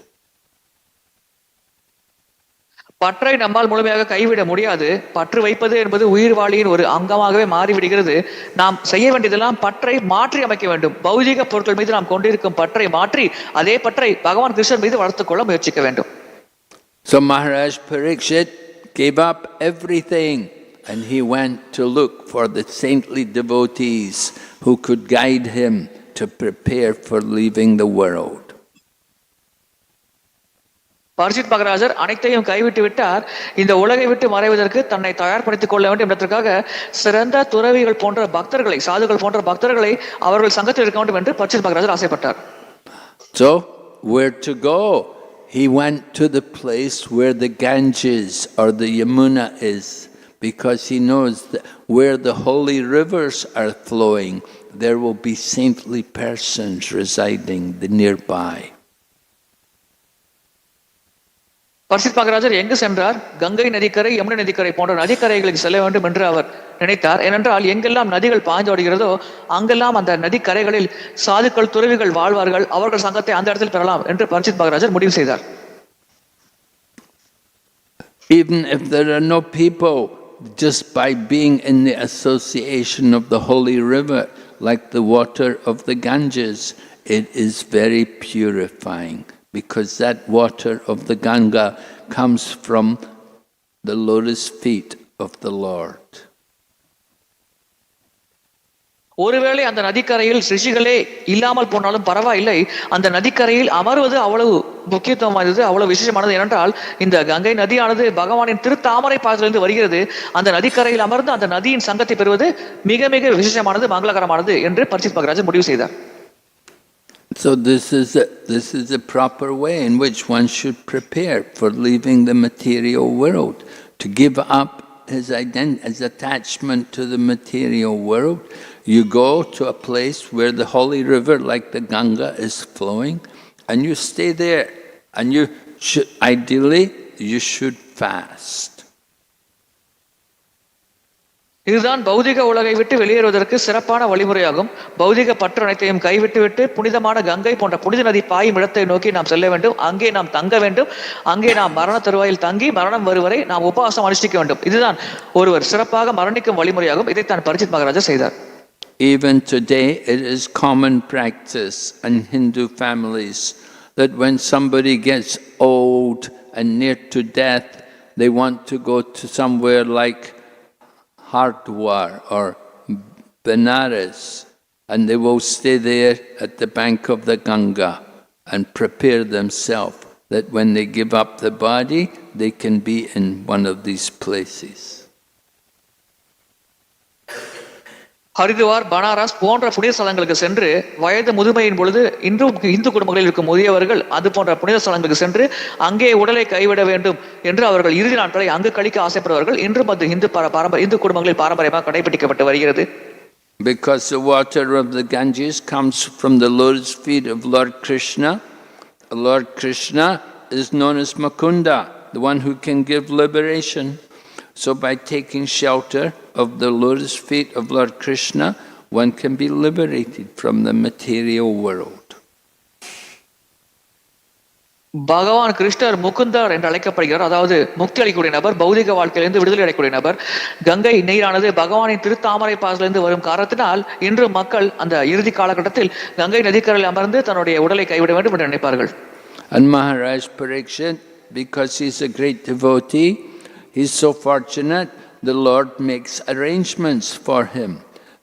பற்றை நம்மால் முழுமையாக கைவிட முடியாது. பற்று வைப்பது என்பது உயிர் வாழியின் ஒரு அங்கமாகவே மாறிவிடுகிறது. நாம் செய்ய வேண்டியதெல்லாம் பற்றை மாற்றி அமைக்க வேண்டும். பௌதிக பொருட்கள் மீது நாம் கொண்டிருக்கும் பற்றை மாற்றி அதே பற்றை பகவான் கிருஷ்ணன் மீது வளர்த்துக் கொள்ள முயற்சிக்க வேண்டும். So Maharaj Parikshit gave up everything and he went to look for the saintly devotees who could guide him to prepare for leaving the world. Parikshit மகாராஜர் அனைத்தையும் கைவிட்டு விட்டார். இந்த உலகை விட்டு மறைவதற்கு தன்னை தயார்படுத்திக் கொள்ள வேண்டும் என்பதற்காக சிறந்த துறவிகள் போன்ற பக்தர்களை, சாதுகள் போன்ற பக்தர்களை அவர்கள் சங்கத்தில் இருக்க வேண்டும் என்று பரிசித் மகாராஜர் ஆசைப்பட்டார். So where to go? He went to the place where the Ganges or the Yamuna is, because he knows that where the holy rivers are flowing, there will be saintly persons residing nearby. Parikshit மகாராஜர் எங்கு சென்றார்? கங்கை நதிக்கரை, யமுனை நதிக்கரை போன்ற நதிக்கரைகளுக்கு செல்ல வேண்டும் என்று அவர் நினைத்தார். ஏனென்றால் எங்கெல்லாம் நதிகள் பாய்ந்தோடுகிறதோ அங்கெல்லாம் அந்த நதிக்கரைகளில் சாதுக்கள், துறவிகள் வாழ்வார்கள். அவர்கள் சங்கத்தை அந்த இடத்தில் பெறலாம் என்று பரிசித் மகாராஜர் முடிவு செய்தார். Even if there are no people, just by being in the association of the holy river, like the water of the Ganges, it is very purifying. Because that water of the Ganga comes from the lotus feet of the Lord. ஒருவேளை அந்த நதிக்கரையில் ரிஷிகளே இல்லாமல் போனாலும் பரவாயில்லை, அந்த நதிக்கரையில் அமர்வது அவ்வளவு முக்கியத்துவமானது, அவ்வளவு விசேஷமானது. ஏனென்றால் இந்த கங்கை நதியானது பகவானின் திருத்தாமரை பாதத்திலிருந்து வருகிறது. அந்த நதிக்கரையில் அமர்ந்து அந்த நதியின் சங்கத்தை பெறுவது மிக மிக விசேஷமானது, மங்களகரமானது என்று பரிசித் மகாராஜர் முடிவு செய்தார். So this is a proper way in which one should prepare for leaving the material world. To give up his attachment to the material world, you go to a place where the holy river like the Ganga is flowing, and you stay there, and you should, ideally you should fast. இதுதான் பௌதிக உலகை விட்டு வெளியேறுவதற்கு சிறப்பான வழிமுறையாகும். பௌதிக பற்று அனைத்தையும் கைவிட்டுவிட்டு புனிதமான கங்கை போன்ற புனித நதி பாயும் இடத்தை நோக்கி நாம் செல்ல வேண்டும். அங்கே நாம் தங்க வேண்டும். அங்கே நாம் மரண தருவாயில் தங்கி மரணம் வருவரை நாம் உபவாசம் அனுஷ்டிக்க வேண்டும். இதுதான் ஒருவர் சிறப்பாக மரணிக்கும் வழிமுறையாகும். இதைத்தான் பரிசித் மகாராஜர் செய்தார். Even today it is common practice in Hindu families that when somebody gets old and near to death, they want to go to somewhere like Hardwar or Benares, and they will stay there at the bank of the Ganga and prepare themselves that when they give up the body, they can be in one of these places. Haridwar, Banaras போன்ற புனித ஸ்தலங்களுக்கு சென்று வயது முதுமையின் பொழுது இன்றும் இந்து குடும்பங்களில் இருக்கும் முதியவர்கள் அது போன்ற புனித ஸ்தலங்களுக்கு சென்று அங்கே உடலை கைவிட வேண்டும் என்று அவர்கள் இறுதி நாட்களை அங்கு கழிக்க ஆசைப்படுவார்கள். இன்றும் அது இந்து குடும்பங்களில் பாரம்பரியமாக கடைபிடிக்கப்பட்டு வருகிறது. Because the water of the Ganges comes from the lotus feet of Lord Kṛṣṇa. Lord Kṛṣṇa is known as Mukunda, the one who can give liberation. So by taking shelter of the lotus feet of Lord Kṛṣṇa, one can be liberated from the material world. பகவான் கிருஷ்ணர் முகுந்தர் என்று அழைக்கப்படுகிறார். அதாவது முக்தி அளிக்கக்கூடிய நபர், பௌதிக வாழ்க்கையிலிருந்து விடுதலை அடையக்கூடிய நபர். கங்கை நீரானது பகவானின் திருத்தாமரை பாசிலிருந்து வரும் காரணத்தினால் இன்று மக்கள் அந்த இறுதி காலகட்டத்தில் கங்கை நதிக்கரையில் அமர்ந்து தன்னுடைய உடலை கைவிட வேண்டும் என்று நினைப்பார்கள். And Maharaj Parikshit, because he's a great devotee, he's so fortunate, the Lord makes arrangements for him,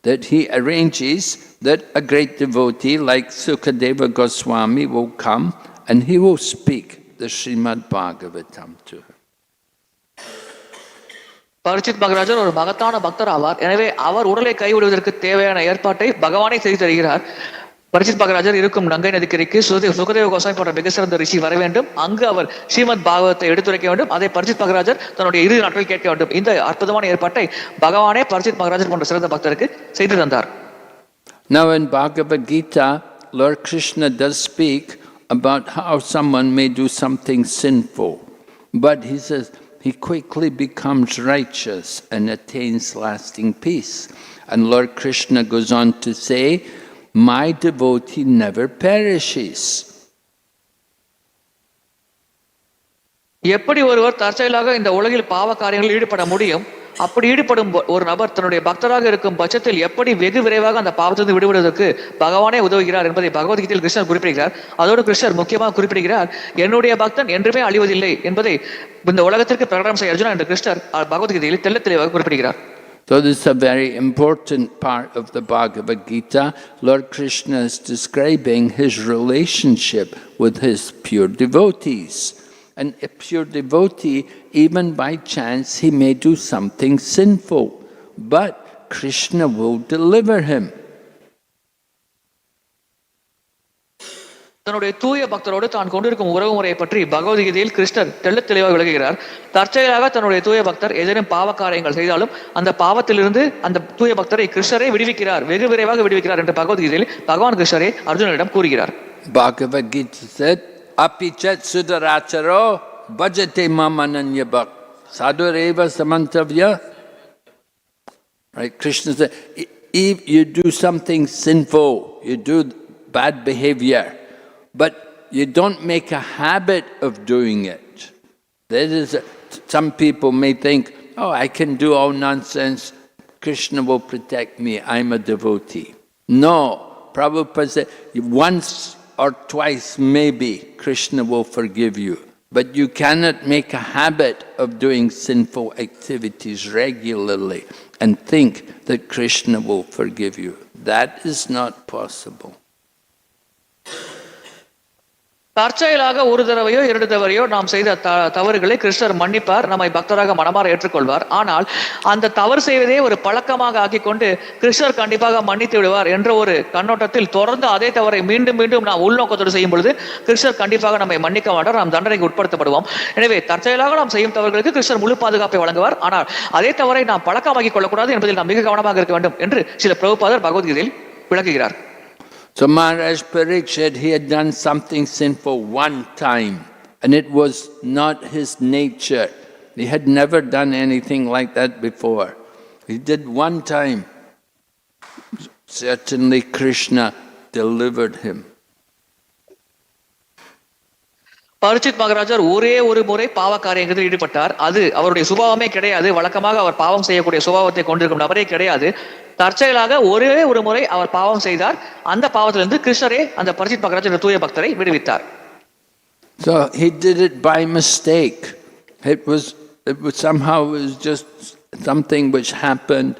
that he arranges that a great devotee like Sukadeva Goswami will come and he will speak the Srimad-Bhāgavatam to her. பரிச்சித் மகராஜர் ஒரு மகத்தான பக்தர் ஆவார். எனவே அவர் உடலை கைவிடுவதற்கு தேவையான ஏற்பாட்டை பகவானே செய்து தருகிறார். பரிச்சித் மகராஜர் இருக்கும் கங்கை நதிக்கரைக்கு சுகதேவ கோசாமி போன்ற மிக சிறந்த ரிஷி வர வேண்டும். அங்கு அவர் ஸ்ரீமத் பாகவத்தை எடுத்துரைக்க வேண்டும். அதை பரிச்சித் மகராஜர் தன்னுடைய இறுதி நாட்களில் கேட்க வேண்டும். இந்த அற்புதமான ஏற்பாட்டை பகவானே பரிச்சித் மகராஜர் போன்ற சிறந்த பக்தருக்கு செய்து தந்தார். Now in Bhagavad Gita, Lord Kṛṣṇa does speak about how someone may do something sinful, but he says he quickly becomes righteous and attains lasting peace. And Lord Kṛṣṇa goes on to say, my devotee never perishes. எப்படி ஒருவர் தற்செயலாக இந்த உலகில் பாவ காரியங்களில் ஈடுபட முடியும்? அப்படி ஈடுபடும் ஒரு நபர் தன்னுடைய பக்தராக இருக்கும் பட்சத்தில் எப்படி வெகு விரைவாக அந்த பாவத்திலிருந்து விடுபடுவதற்கு பகவானே உதவுகிறார் என்பதை பகவத்கீதையில் கிருஷ்ணர் குறிப்பிடுகிறார். அதோடு கிருஷ்ணர் முக்கியமாக குறிப்பிடுகிறார், என்னுடைய பக்தன் என்றுமே அழிவதில்லை என்பதை இந்த உலகத்திற்கு பிரகடனம் செய்ய அர்ஜுனா என்று கிருஷ்ணர் பகவத்கீதையில் தெள்ளத் தெளிவாக குறிப்பிடுகிறார். So this is a very important part of the Bhagavad Gita. Lord Kṛṣṇa is describing his relationship with his pure devotees. And a pure devotee, even by chance, he may do something sinful, but Kṛṣṇa will deliver him. தன்னுடைய தூய பக்தரோடு தான் கொண்டிருக்கும் உறவு முறையை பற்றி பகவத்கீதையில் கிருஷ்ணர் தெள்ளத் தெளிவாக விளக்குகிறார். தற்செயலாக தன்னுடைய தூய பக்தர் ஏதேனும் பாவ காரியங்கள் செய்தாலும் அந்த பாவத்திலிருந்து அந்த தூய பக்தரை கிருஷ்ணரே விடுவிக்கிறார், வெகு விரைவாக விடுவிக்கிறார் என்று பகவத்கீதையில் பகவான் கிருஷ்ணரே அர்ஜுனனிடம் கூறுகிறார். Bhagavad Gita said, Apichat sudaracharo bhajate mam ananya-bhāvo sadhureva samantavya. Right, Krishna said, if you do something sinful, you do bad behavior, but you don't make a habit of doing it. That is, some people may think, oh, I can do all nonsense, Krishna will protect me, I'm a devotee. No, Prabhupada said, once or twice maybe Krishna will forgive you, but you cannot make a habit of doing sinful activities regularly and think that Krishna will forgive you. That is not possible. தற்செயலாக ஒரு தடவையோ இரண்டு தடவையோ நாம் செய்த தவறுகளை கிருஷ்ணர் மன்னிப்பார், நம்மை பக்தராக மனமாற ஏற்றுக்கொள்வார். ஆனால் அந்த தவறு செய்வதே ஒரு பழக்கமாக ஆக்கிக்கொண்டு கிருஷ்ணர் கண்டிப்பாக மன்னித்து விடுவார் என்ற ஒரு கண்ணோட்டத்தில் தொடர்ந்து அதே தவறை மீண்டும் மீண்டும் நாம் உள்நோக்கத்தோடு செய்யும் பொழுது கிருஷ்ணர் கண்டிப்பாக நம்மை மன்னிக்க மாட்டார், நாம் தண்டனைக்கு உட்படுத்தப்படுவோம். எனவே தற்செயலாக நாம் செய்யும் தவறுகளுக்கு கிருஷ்ணர் முழு பாதுகாப்பை வழங்குவார். ஆனால் அதே தவறை நாம் பழக்கமாக்கிக் கொள்ளக்கூடாது என்பதில் நாம் மிக கவனமாக இருக்க வேண்டும் என்று சில பிரபுபாதர் பகவத்கீதையில் விளக்குகிறார். So Maharaj Parikshit, he had done something sinful one time, and it was not his nature. He had never done anything like that before. He did one time. Certainly Krishna delivered him. பரிச்சித் மகராஜர் ஒரே ஒரு முறை பாவ காரியங்களில் ஈடுபட்டார். அது அவருடைய சுபாவமே கிடையாது. வழக்கமாக அவர் பாவம் செய்யக்கூடிய சுபாவத்தை கொண்டிருக்கும் நபரே கிடையாது. தற்செயலாக ஒரே ஒரு முறை அவர் பாவம் செய்தார். அந்த பாவத்திலிருந்து கிருஷ்ணரே அந்த பரிச்சித் மகராஜர் தூய பக்தரை விடுவித்தார். So he did it by mistake. It was somehow it was just something which happened,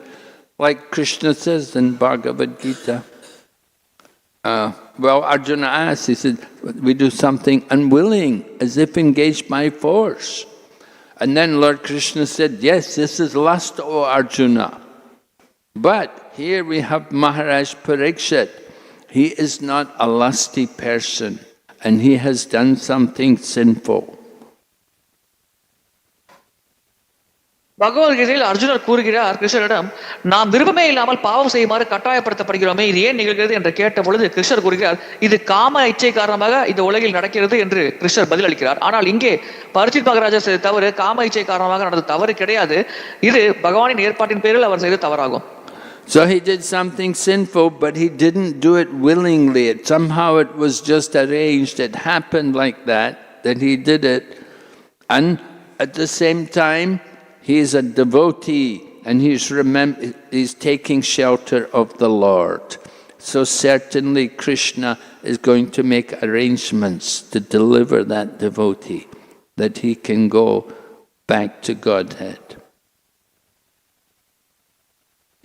like Krishna says in Bhagavad Gita. Well, Arjuna asked, he said, we do something unwilling, as if engaged by force. And then Lord Kṛṣṇa said, yes, this is lust, O Arjuna. But here we have Maharaj Parikshit. He is not a lusty person, and he has done something sinful. பகவத்கீதையில் அர்ஜுனர் கூறுகிறார் கிருஷ்ணரிடம், நாம் விருப்பமே இல்லாமல் பாவம் செய்யுமாறு கட்டாயப்படுத்தப்படுகிறோமே, இது ஏன் நிகழ்கிறது என்று கேட்ட பொழுது கிருஷ்ணர் கூறுகிறார், இது காம இச்சை காரணமாக இந்த உலகில் நடக்கிறது என்று கிருஷ்ணர் பதில் அளிக்கிறார். ஆனால் இங்கே பரிச்சித் மகராஜர் செய்த தவறு காம இச்சை காரணமாக நடந்த தவறு கிடையாது. இது பகவானின் ஏற்பாட்டின் பேரில் அவர் செய்த தவறாகும். So he did something sinful, but he didn't do it willingly. Somehow it was just arranged, it happened like that. that he did it. And at the same time, he is a devotee and he's taking shelter of the Lord. So certainly Krishna is going to make arrangements to deliver that devotee, that he can go back to Godhead.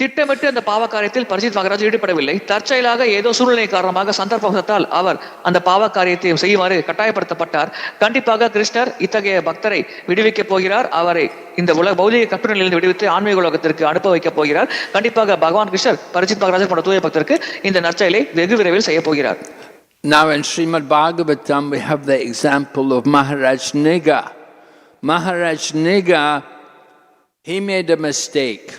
திட்டமிட்டு அந்த பாவ காரியத்தில் பரிசித் மகாராஜ் ஈடுபடவில்லை. தற்செயலாக ஏதோ சூழ்நிலை காரணமாக சந்தர்ப்பத்தால் அவர் அந்த பாவ காரியத்தை செய்யுமாறு கட்டாயப்படுத்தப்பட்டார். கண்டிப்பாக கிருஷ்ணர் இத்தகைய பக்தரை விடுவிக்கப் போகிறார். அவரை இந்த பௌதிக கற்பனையிலிருந்து விடுவித்து ஆன்மீக உலகத்திற்கு அனுப்ப வைக்கப் போகிறார். கண்டிப்பாக பகவான் கிருஷ்ணர் பரிசித் மகாராஜ் போன்ற தூய பக்தருக்கு இந்த நற்செயலை வெகு விரைவில் செய்ய போகிறார். Now in Srimad Bhagavatam we have the example of Maharaj Nriga. Maharaj Nriga, he made a mistake.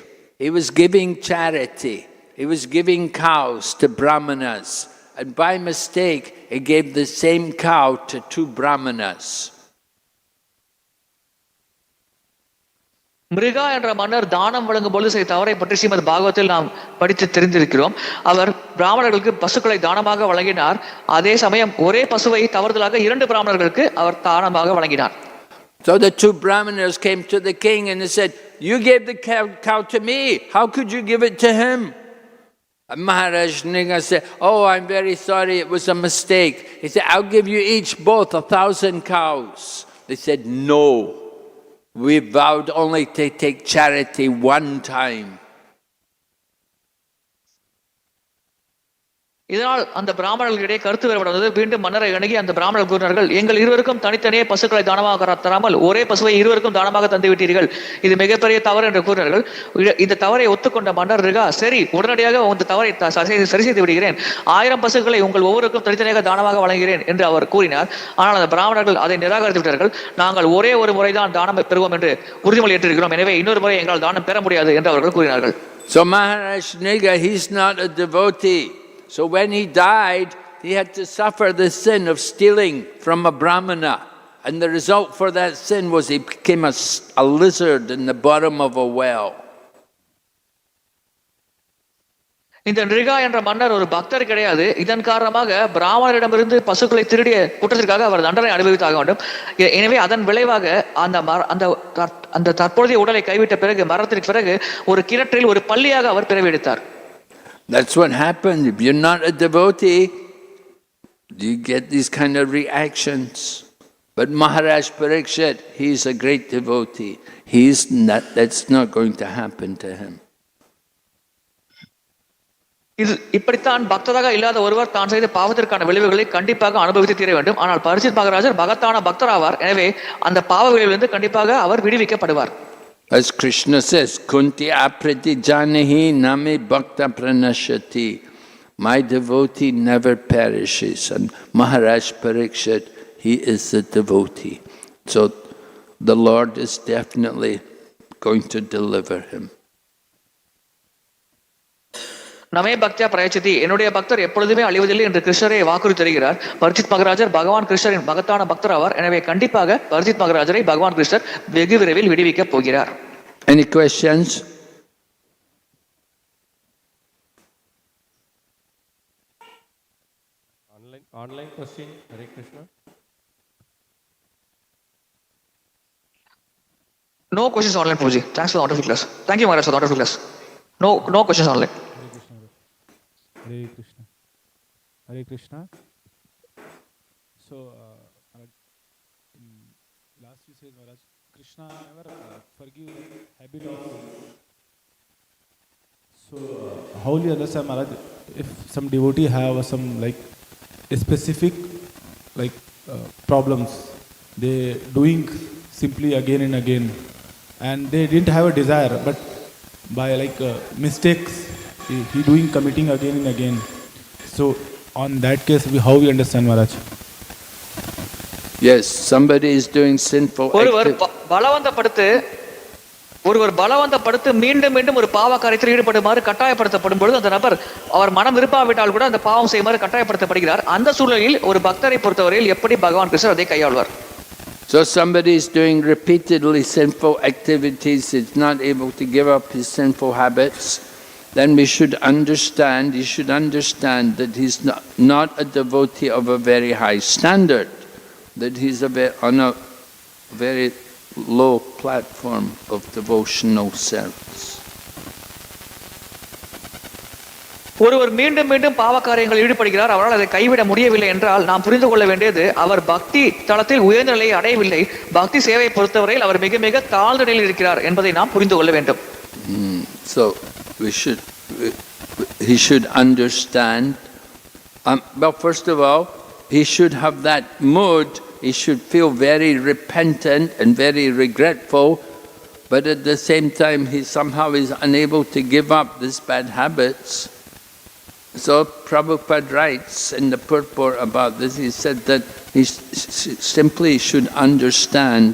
He was giving charity. He was giving cows to brahmanas. And by mistake, he gave the same cow to two brahmanas. மிருகா என்ற மன்னர் தானம் வழங்கும் பொழுது செய்த தவறை பற்றி ஸ்ரீமத் பாகவத்தில் நாம் படித்து தெரிந்திருக்கிறோம். அவர் பிராமணர்களுக்கு பசுக்களை தானமாக வழங்கினார். அதே சமயம் ஒரே பசுவை தவறுதலாக 2 பிராமணர்களுக்கு அவர் தானமாக வழங்கினார். So the 2 brahmanas came to the king and they said, "You gave the cow to me. How could you give it to him?" And Maharaj Nriga said, "Oh, I'm very sorry. It was a mistake." He said, "I'll give you each both 1,000 cows." They said, "No. We vowed only to take charity one time." இதனால் அந்த பிராமணர்களிடையே கருத்து வேறுபாடு வந்தது. மீண்டும் மன்னரை அணுகி அந்த பிராமணர் கூறினார்கள், எங்கள் இருவருக்கும் தனித்தனியே பசுக்களை தானமாக தராமல் ஒரே பசுவை இருவருக்கும் தானமாக தந்து விட்டீர்கள். இது மிகப்பெரிய தவறு என்று கூறினார்கள். இந்த தவறை ஒத்துக்கொண்ட மன்னர் ரிகா, சரி உடனடியாக இந்த தவறை சரி செய்து விடுகிறேன். 1000 பசுக்களை உங்கள் ஒவ்வொருக்கும் தனித்தனியாக தானமாக வழங்குகிறேன் என்று அவர் கூறினார். ஆனால் அந்த பிராமணர்கள் அதை நிராகரித்து விட்டார்கள். நாங்கள் ஒரே ஒரு முறைதான் தானம் பெறுவோம் என்று உறுதிமொழி ஏற்றிருக்கிறோம். எனவே இன்னொரு முறை எங்களால் தானம் பெற முடியாது என்று அவர்கள் கூறினார்கள். So Maharaj Nriga, he's not a devotee. So when he died, he had to suffer the sin of stealing from a brahmana. And the result for that sin was he became a lizard in the bottom of a well. இந்த நிருகா என்ற மன்னர் ஒரு பக்தர் கிடையாது. இதன் காரணமாக பிராமணரிடமிருந்து பசுக்களை திருடிய குற்றத்திற்காக அவர் தண்டனை அனுபவித்தாக வேண்டும். எனவே அதன் விளைவாக அந்த தற்போதைய உடலை கைவிட்ட பிறகு மரணத்திற்கு பிறகு ஒரு கிணற்றில் ஒரு பள்ளியாக அவர் பிறவி எடுத்தார். That's what happened. If you're not a devotee, you get these kind of reactions. But Maharaj Parikshit, he's a great devotee. That's not going to happen to him. இது இப்படித்தான் பக்தராக இல்லாத ஒருவர் தான் செய்த பாவத்திற்கான விளைவுகளை கண்டிப்பாக அனுபவித்து தீர வேண்டும். ஆனால் பரிசித் மகாராஜர் பகத்தான பக்தர் ஆவார். எனவே அந்த பாவ விளைவிலிருந்து கண்டிப்பாக அவர் விடுவிக்கப்படுவார். As Krishna says, Kunti aprati janahi name bhakta pranashati. My devotee never perishes. And Maharaj Parikshit, he is a devotee. So the Lord is definitely going to deliver him. நமே பக்தியா பிரயச்சதி, என்னுடைய பக்தர் எப்பொழுதுமே அழிவதில்லை என்று கிருஷ்ணரை வாக்குறுதி தருகிறார். பரிசித் மகாராஜர் பகவான் கிருஷ்ணரின் மகத்தான பக்தர் ஆவார். எனவே கண்டிப்பாக பரிசித் மகாராஜரை பகவான் கிருஷ்ணர் வெகு விரைவில் விடுவிக்கப் போகிறார். Any questions? Online question, Hare Krishna. No questions online, Prabhuji. Thanks for the wonderful class. Thank you, Maharaj, for the wonderful class. No questions online. Hare Krishna. Hare Krishna. So, last you said, Maharaj, Krishna never forgive habit of. So, how will you understand, Maharaj, if some devotee have some specific problems, they doing simply again and again, and they didn't have a desire, but by mistakes, he committing again and again. So, on that case, how we understand, Maharaj? Yes, somebody is doing sinful ஒருவர் பலவந்தப்படுத்தி மீண்டும் மீண்டும் ஒரு பாவ காரியத்தில் ஈடுபடுமாறு கட்டாயப்படுத்தப்படும் பொழுது அந்த நபர் அவர் மனம் விருப்பாவிட்டால் கூட அந்த பாவம் செய்யுமாறு கட்டாயப்படுத்தப்படுகிறார். அந்த சூழலில் ஒரு பக்தரை பொறுத்தவரையில் எப்படி பகவான் கிருஷ்ணர் அதை கையாள்வார்? So somebody is doing repeatedly sinful activities, is not able to give up his sinful habits, then he should understand that he's not a devotee of a very high standard. that he's on a very low platform of devotional service. ஒருவர் மீண்டும் மீண்டும் பாவ காரியங்களில் ஈடுபடுகிறார், அவரால் அதை கைவிட முடியவில்லை என்றால் நாம் புரிந்து கொள்ள வேண்டியது அவர் பக்தி தளத்தில் உயர்ந்த நிலையை அடையவில்லை, பக்தி சேவையை பொறுத்தவரையில் அவர் மிக மிக தாழ்ந்த நிலையில் இருக்கிறார் என்பதை நாம் புரிந்து கொள்ள வேண்டும். So he should understand. Well, first of all, he should have that mood. He should feel very repentant and very regretful, but at the same time he somehow is unable to give up these bad habits. So Prabhupada writes in the purport about this, he said that he simply should understand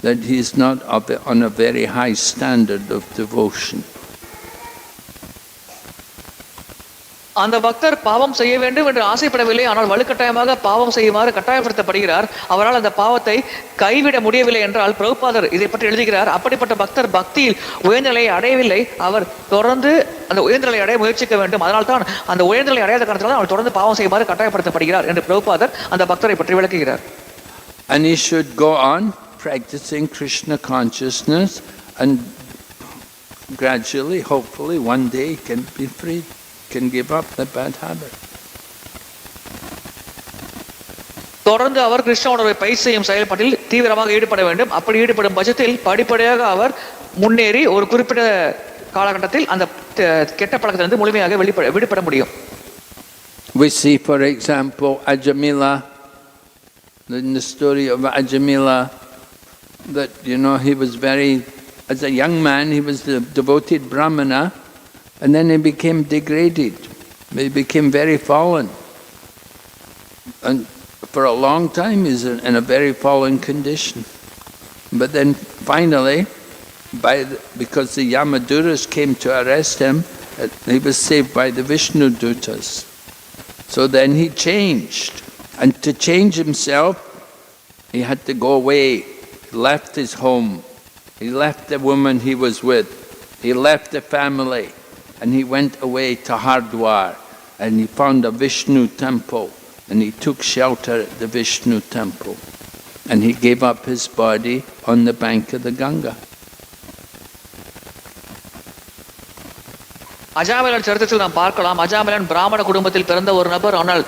that he is not on a very high standard of devotion. அந்த பக்தர் பாவம் செய்ய வேண்டும் என்று ஆசைப்படவில்லை, ஆனால் வலுக்கட்டாயமாக பாவம் செய்யுமாறு கட்டாயப்படுத்தப்படுகிறார். அவரால் அந்த பாவத்தை கைவிட முடியவில்லை என்றால் பிரபுபாதர் இதை பற்றி எழுதுகிறார், அப்படிப்பட்ட பக்தர் பக்தியில் உயர்ந்த நிலையை அடையவில்லை, அவர் தொடர்ந்து அந்த உயர்ந்த நிலையை அடைய முயற்சிக்க வேண்டும். அதனால்தான் அந்த உயர்ந்த நிலையை அடையாத காரணத்தால் அவர் தொடர்ந்து பாவம் செய்யுமாறு கட்டாயப்படுத்தப்படுகிறார் என்று பிரபுபாதர் அந்த பக்தரை பற்றி விளக்குகிறார். And he should go on practicing Krishna consciousness, and gradually, hopefully, one day he can be free, can give up the bad habit. தொடர்ந்து அவர் கிருஷ்ண உணர்வை பயிற்சி செய்யும் செயல்பாட்டில் தீவிரமாக ஈடுபட வேண்டும். அப்படி ஈடுபடும் பட்சத்தில் படிப்படியாக அவர் முன்னேறி ஒரு குறிப்பிட்ட காலகட்டத்தில் அந்த கெட்ட பழக்கத்திலிருந்து முழுமையாக விடுபட முடியும். We see, for example, Ajamila, in the story of Ajamila, that, he was as a young man, he was the devoted Brahmana, and then he became degraded. He became very fallen. And for a long time he's in a very fallen condition. But then finally, because the Yamadutas came to arrest him, he was saved by the Viṣṇu Dutas. So then he changed. And to change himself, he had to go away. He left his home. He left the woman he was with. He left the family. And he went away to Hardwar, and he found a Viṣṇu temple, and he took shelter at the Viṣṇu temple, and he gave up his body on the bank of the Ganga. அஜாமிலன் சரித்திரத்தில் நாம் பார்க்கலாம். அஜாமிலன் பிராமண குடும்பத்தில் பிறந்த ஒரு நபர். ஆனால்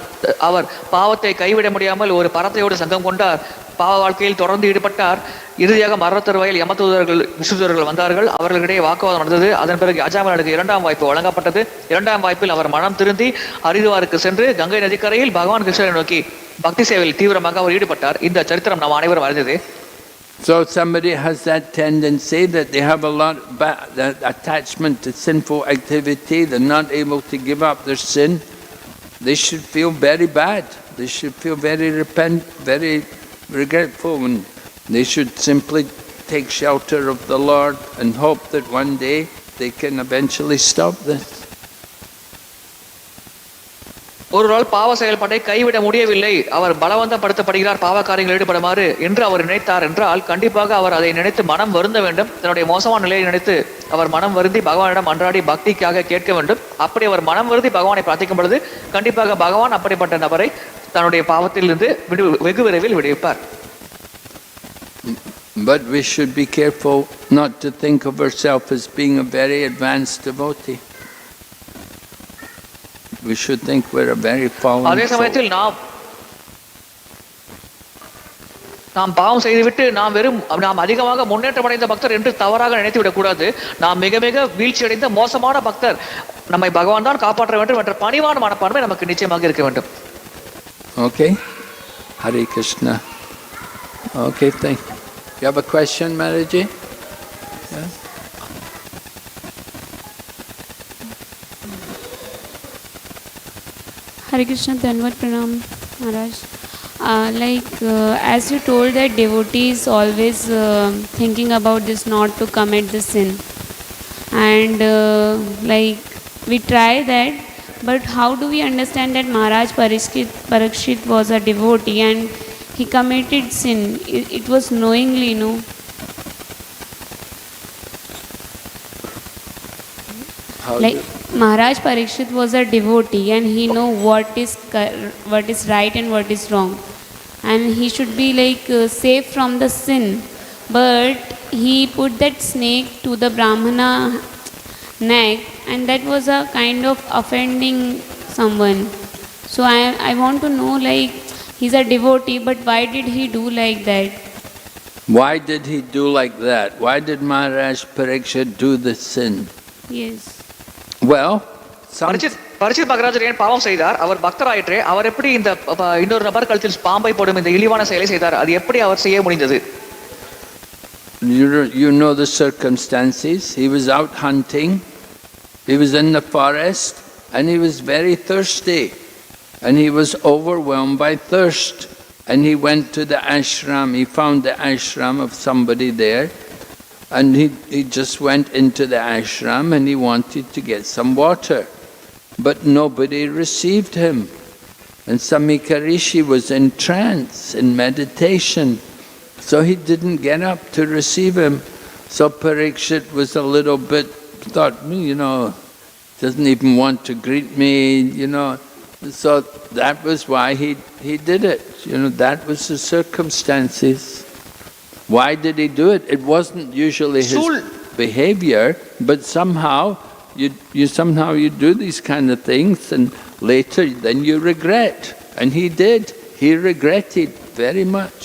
அவர் பாவத்தை கைவிட முடியாமல் ஒரு பரத்தையோடு சங்கம் கொண்டார். பாவ வாழ்க்கையில் தொடர்ந்து ஈடுபட்டார். இறுதியாக மரணத்தருவாயில் யமதூதர்கள் விஷ்ணுதூதர்கள் வந்தார்கள். அவர்களிடையே வாக்குவாதம் நடந்தது. அதன் பிறகு அஜாமிலனுக்கு 2ஆம் வாய்ப்பு வழங்கப்பட்டது. 2ஆம் வாய்ப்பில் அவர் மனம் திருந்தி ஹரிதுவாருக்கு சென்று கங்கை நதிக்கரையில் பகவான் கிருஷ்ணரை நோக்கி பக்தி சேவையில் தீவிரமாக அவர் ஈடுபட்டார். இந்த சரித்திரம் நாம் அனைவரும் அறிந்தது. So somebody has that tendency that they have a lot of attachment to sinful activity, they're not able to give up their sin, they should feel very bad. They should feel very very regretful, and they should simply take shelter of the Lord and hope that one day they can eventually stop this. ஒரு நாள் பாவ செயல்பாட்டை கைவிட முடியவில்லை, அவர் பலவந்தப்படுத்தப்படுகிறார் பாவ காரியங்கள் ஈடுபடுமாறு என்று அவர் நினைத்தார் என்றால் கண்டிப்பாக அவர் அதை நினைத்து மனம் வருந்த வேண்டும். தன்னுடைய மோசமான நிலையை நினைத்து அவர் மனம் வருந்தி பகவானிடம் அன்றாடி பக்திக்காக கேட்க வேண்டும். அப்படி அவர் மனம் வருந்தி பகவானை பிரார்த்திக்கும் பொழுது கண்டிப்பாக பகவான் அப்படிப்பட்ட நபரை தன்னுடைய பாவத்திலிருந்து வெகு விரைவில் விடுவிப்பார். But we should be careful not to think of ourselves as being a very advanced devotee. We should think we're a very fallen soul. அதே சமயத்தில் நாம் பாவம் செய்துவிட்டு நாம் அதிகமாக முன்னேற்றம் அடைந்த பக்தர் என்று தவறாக நினைத்து விடக்கூடாது. நாம் மிக மிக வீழ்ச்சி அடைந்த மோசமான பக்தர், நம்மை பகவான் தான் காப்பாற்ற வேண்டும் என்ற பணிவான மனப்பான்மை நமக்கு நிச்சயமாக இருக்க வேண்டும். Okay, Hare Krishna. Okay, thank you. You have a question, Maraji? Yeah? Hare Krishna, Dhanvat Pranam, Maharaj. As you told that devotees always thinking about this not to commit the sin, and we try that, but how do we understand that Maharaj Parikshit was a devotee and he committed sin? It was knowingly, no? Maharaj Parikshit was a devotee and he know what is right and what is wrong. and he should be like safe from the sin. But he put that snake to the Brahmana neck, and that was a kind of offending someone. So I want to know, like, he's a devotee, but why did he do like that? Why did he do like that? Why did Maharaj Parikshit do the sin? Yes. Well, Parikshit மகாராஜர் ஏன் பாவம் செய்தார்? அவர் பக்தராயிற்றே, அவர் எப்படி இந்த இன்னொரு நபர் கழுத்தில் பாம்பை போடும் இந்த இழிவான செயலை செய்தார்? அது எப்படி அவர் செய்ய முடிந்தது? You know the circumstances. He was out hunting, he was in the forest, and he was very thirsty, and he was overwhelmed by thirst. And he went to the ashram, he found the ashram of somebody there, and he just went into the ashram and he wanted to get some water. But nobody received him. And Samika Rishi was in trance, in meditation, so he didn't get up to receive him. So Parikshit was a little bit, thought, doesn't even want to greet me, So that was why he did it. That was the circumstances. Why did he do it? It wasn't usually his behavior, but somehow you do these kind of things, and later then you regret. And he did. He regretted very much.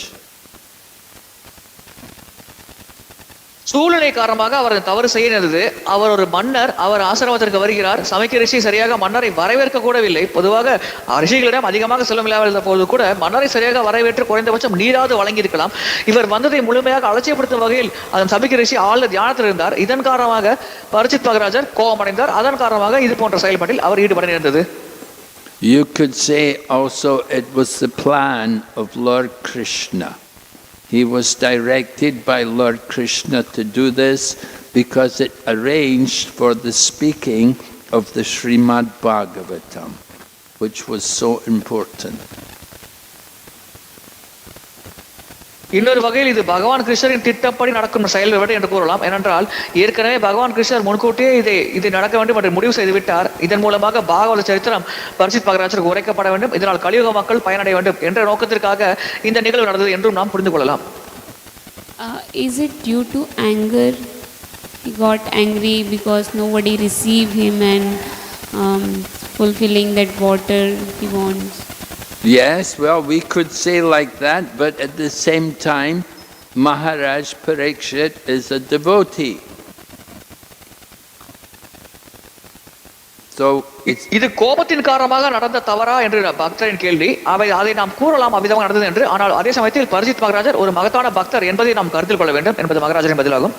சூழ்நிலை காரணமாக அவர் தவறு செய்ய நேர்ந்தது. அவர் ஒரு மன்னர், அவர் ஆசிரமத்திற்கு வருகிறார். சமீக ரிஷி சரியாக மன்னரை வரவேற்க கூடவில்லை. பொதுவாக ரிஷிகளிடம் அதிகமாக செல்லும் இல்லாத போது கூட மன்னரை சரியாக வரவேற்று குறைந்தபட்சம் நீராவது வழங்கியிருக்கலாம். இவர் வந்ததை முழுமையாக அலட்சியப்படுத்தும் வகையில் அதன் சமீக ரிஷி ஆழ்ந்த தியானத்தில் இருந்தார். இதன் காரணமாக பரிசித் மகாராஜர் கோபமடைந்தார். அதன் காரணமாக இது போன்ற செயல்பாட்டில் அவர் ஈடுபட நேர்ந்தது. You could say also it was the plan of Lord Kṛṣṇa. He was directed by Lord Kṛṣṇa to do this because it arranged for the speaking of the Srimad-Bhāgavatam, which was so important. இன்னொரு வகையில் இது பகவான் கிருஷ்ணரின் திட்டப்படி நடக்கும் செயல்பாடு என்று கூறலாம். ஏனென்றால் ஏற்கனவே பகவான் கிருஷ்ணர் முன்கூட்டியே இது நடக்க வேண்டும் என்று முடிவு செய்து விட்டார். இதன் மூலமாக பாகவத சரித்திரம் பரிசித் மகாராஜருக்கு உரைக்கப்பட வேண்டும், இதனால் கலியுக மக்கள் பயனடைய வேண்டும் என்ற நோக்கத்திற்காக இந்த நிகழ்வு நடந்தது என்றும் நாம் புரிந்து கொள்ளலாம். Is it due to anger? He got angry because nobody received him and fulfilling that water he wants. Yes, well, we could say like that, but at the same time, Maharaj Parikshit is a devotee. So இது கோபத்தின் காரணமாக நடந்த தவறா என்று பக்தரின் கேள்வி. அதை நாம் கூறலாம் அவ்விதமாக நடந்தது என்று. ஆனால் அதே சமயத்தில் பரிசித் மகாராஜர் ஒரு மகத்தான பக்தர் என்பதை நாம் கருத்தில் கொள்ள வேண்டும் என்பது மகாராஜரின் பதிலாகும்.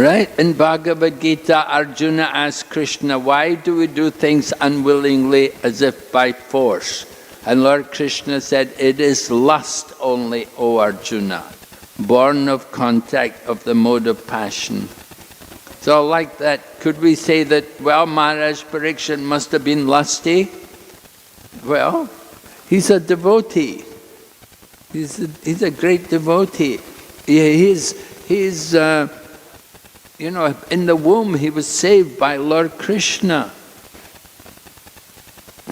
Right, in Bhagavad Gita, Arjuna asked Krishna, why do we do things unwillingly as if by force? And Lord Kṛṣṇa said, it is lust only, O Arjuna, born of contact of the mode of passion. So like that, could we say that, well, Maharaj Parikshit must have been lusty? Well, he's a devotee. He's a great devotee. He's in the womb he was saved by Lord Kṛṣṇa.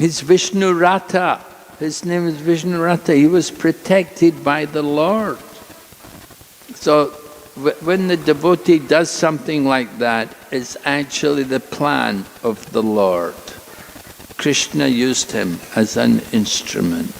He's viṣṇu-vrataḥ. His name is Viṣṇu-vrataḥ. He was protected by the Lord. So when the devotee does something like that, it's actually the plan of the Lord. Kṛṣṇa used him as an instrument.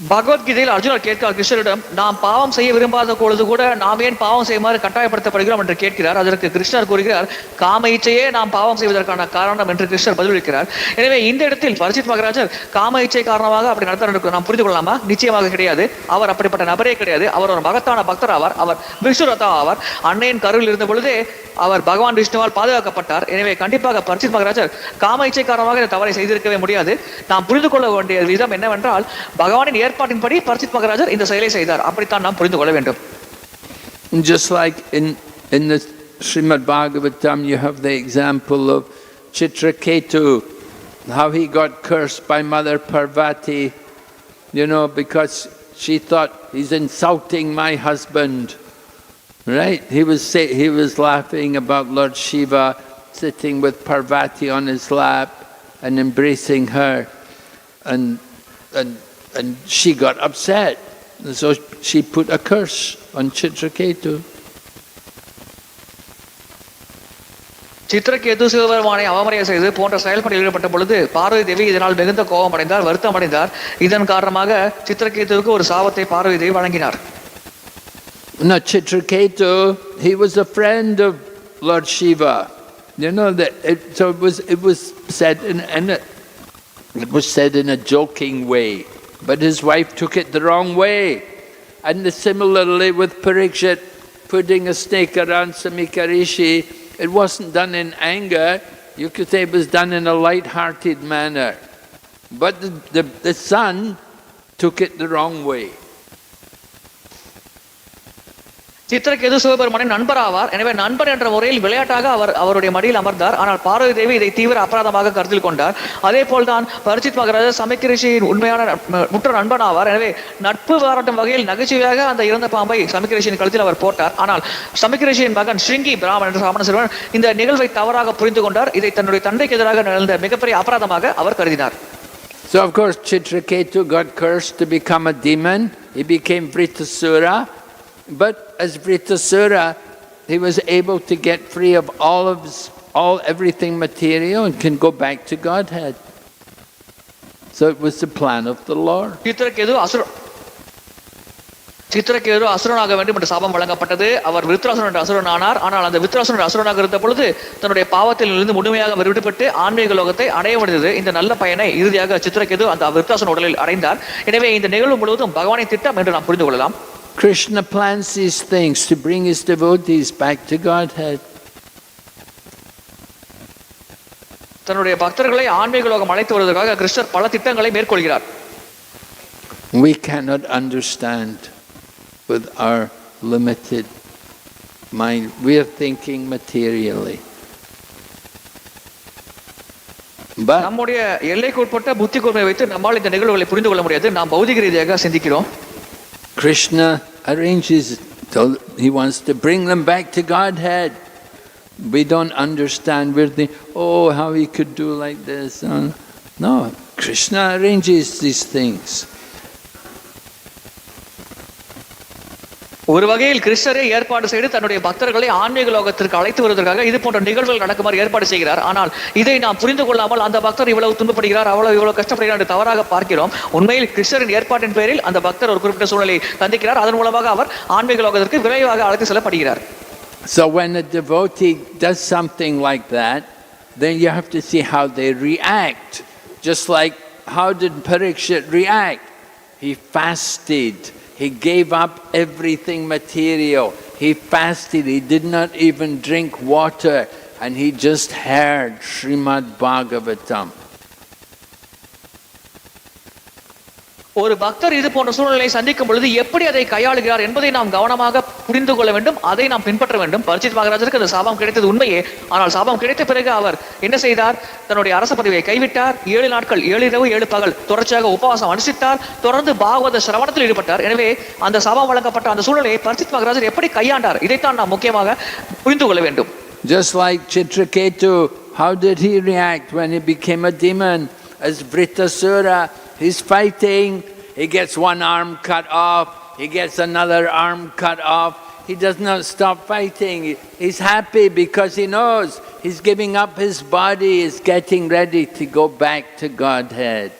பகவத்கீதையில் அர்ஜுனர் கேட்கிறார் கிருஷ்ணரிடம், நாம் பாவம் செய்ய விரும்பாத பொழுது கூட நாம் ஏன் பாவம் செய்யுமாறு கட்டாயப்படுத்தப்படுகிறோம் என்று கேட்கிறார். அதற்கு கிருஷ்ணர் கூறுகிறார், காம இச்சையே நாம் பாவம் செய்வதற்கான காரணம் என்று கிருஷ்ணர் பதிலளிக்கிறார். எனவே இந்த இடத்தில் பரிசித் மகாராஜர் காம இச்சை காரணமாக அப்படி நடத்த நாம் புரிந்து கொள்ளலாமா? நிச்சயமாக கிடையாது. அவர் அப்படிப்பட்ட நபரே கிடையாது. அவர் ஒரு மகத்தான பக்தர் ஆவார். அவர் விஷ்ணு-ரதா ஆவார். அன்னையின் கருவில் இருந்த பொழுதே அவர் பகவான் விஷ்ணுவால் பாதுகாக்கப்பட்டார். எனவே கண்டிப்பாக பரிசித் மகாராஜர் காம இச்சை காரணமாக இந்த தவறை செய்திருக்கவே முடியாது. நாம் புரிந்து கொள்ள வேண்டிய விதம் என்னவென்றால், பகவானின் ஏற்பாட்டின்படி பரிசித் மகாராஜர் இந்த செயலை செய்தார். அப்படித்தான் நாம் புரிந்து கொள்ள வேண்டும். Just like in the Srimad-Bhāgavatam, you have the example of Chitraketu, how he got cursed by Mother Parvati, because she thought, he's insulting my husband. Right? He was laughing about Lord Shiva sitting with Parvati on his lap and embracing her. And and she got upset. And so she put a curse on Chitraketu. Chitraketu சிவபெருமானை அவமரியாதை செய்து போன்ற செயல்பாட்டில் ஈடுபட்ட பொழுது பார்வதி தேவி இதனால் மிகுந்த கோபம் அடைந்தார், வருத்தம் அடைந்தார். இதன் காரணமாக சித்திரகேதுவுக்கு ஒரு சாபத்தை பார்வதி தேவி வழங்கினார். Now Chitraketu, he was a friend of Lord Shiva. You know that it was said in a joking way, but his wife took it the wrong way. And similarly with Parikshit putting a snake around Samika Rishi, it wasn't done in anger. You could say it was done in a light-hearted manner. But the son took it the wrong way. Chitraketu சிவபெருமானின் நண்பர் ஆவார். எனவே நண்பர் என்ற முறையில் விளையாட்டாக அவருடைய மடியில் அமர்ந்தார். ஆனால் பார்வதி தேவி இதை தீவிர அபராதமாக கருத்தில் கொண்டார். அதே போல்தான் பரீட்சித் மகாராஜா சமிக்க ரிஷியின் உண்மையான முற்ற நண்பன் ஆவார். எனவே நட்பு பாராட்டும் வகையில் நகைச்சுவையாக அந்த இறந்த பாம்பை சமிக்க ரிஷியின் கழுத்தில் அவர் போட்டார். ஆனால் சமிக்க ரிஷியின் மகன் ஸ்ருங்கி பிராமணன் என்ற சாமண சிறுவன் இந்த நிகழ்வை தவறாக புரிந்து கொண்டார். இதை தன்னுடைய தந்தைக்கு எதிராக நிகழ்ந்த மிகப்பெரிய அபராதமாக அவர் கருதினார். So of course Chitraketu got cursed to become a demon. He became Vritasura. But as Vritasura, he was able to get free of everything material and can go back to Godhead. So it was the plan of the Lord. Chitraketu அசுரனாக வேண்டும் என்று சாபம் வழங்கப்பட்டது. அவர் விருத்ராசுரன் என்ற அசுரன் ஆனார். ஆனால் அந்த விருத்ராசுரன் அசுரனாக இருந்த பொழுது தன்னுடைய பாவத்தில் இருந்து முழுமையாக விடுபட்டு ஆன்மீக லோகத்தை அடைய முடிந்தது. இந்த நல்ல பயனை இறுதியாக சித்திரகேது அந்த விருத்ராசுரன் உடலில் அடைந்தார். எனவே இந்த நிகழ்வு முழுவதும் பகவானின் திட்டம் என்று நாம் புரிந்து கொள்ளலாம். Krishna plans these things to bring his devotees back to Godhead. தன்னுடைய பக்தர்களை ஆன்மீக லோகம் அழைத்து வருவதற்காக கிருஷ்ணர் பல திட்டங்களை மேற்கொள்கிறார். We cannot understand with our limited mind. We are thinking materially. But நம்முடைய எல்லைக்கு உட்பட்ட புத்தி கூர்மையை வைத்து நம்மால் இந்த நிகழ்வுகளை புரிந்து கொள்ள முடியாது. நாம் பௌதிக ரீதியாக சிந்திக்கிறோம். Krishna arranges, he wants to bring them back to Godhead. We don't understand. We're thinking, oh, how he could do like this. No, Krishna arranges these things. ஒரு வகையில் கிருஷ்ணரே ஏற்பாடு செய்து தன்னுடைய பக்தர்களை ஆன்மீக லோகத்திற்கு அழைத்து வருவதற்காக இது போன்ற நிகழ்வுகள் நடக்குமாறு ஏற்பாடு செய்கிறார். ஆனால் இதை நாம் புரிந்து கொள்ளாமல் அந்த பக்தர் இவ்வளவு துன்பப்படுகிறார், இவ்வளவு கஷ்டப்படுகிறார் என்று தவறாக பார்க்கிறோம். உண்மையில் கிருஷ்ணரின் ஏற்பாட்டின் பேரில் அந்த பக்தர் ஒரு குறிப்பிட்ட சூழ்நிலையை சந்திக்கிறார். அதன் மூலமாக அவர் ஆன்மீக லோகத்திற்கு விரைவாக அழைத்து செல்லப்படுகிறார். So when a devotee does something like that, then you have to see how they react. Just like how did Parikshit react? He fasted. He gave up everything material. He fasted. He did not even drink water. And he just heard Srimad-Bhāgavatam. ஒரு பக்தர் இது போன்ற சூழ்நிலையை சந்திக்கும் பொழுது எப்படி அதை கையாளுகிறார் என்பதை நாம் கவனமாக புரிந்து கொள்ள வேண்டும். அதை நாம் பின்பற்ற வேண்டும். பரீட்சித் மகாராஜருக்கு அந்த சாபம் கிடைத்தது உண்மையே. ஆனால் சாபம் கிடைத்த பிறகு அவர் என்ன செய்தார்? தன்னுடைய அரச பதவியை கைவிட்டார். 7 நாட்கள் 7 இரவு 7 பகல் தொடர்ச்சியாக உபவாசம் அனுஷ்டித்தார். தொடர்ந்து பாகவத சிரவணத்தில் ஈடுபட்டார். எனவே அந்த சாபம் வழங்கப்பட்ட அந்த சூழ்நிலையை பரீட்சித் மகாராஜர் எப்படி கையாண்டார்? இதைத்தான் நாம் முக்கியமாக புரிந்து கொள்ள வேண்டும். Just like Chitraketu, how did he react when he became a demon? As Vritasura, he's fighting, he gets one arm cut off, he gets another arm cut off. He does not stop fighting. He's happy because he knows he's giving up his body, is getting ready to go back to Godhead.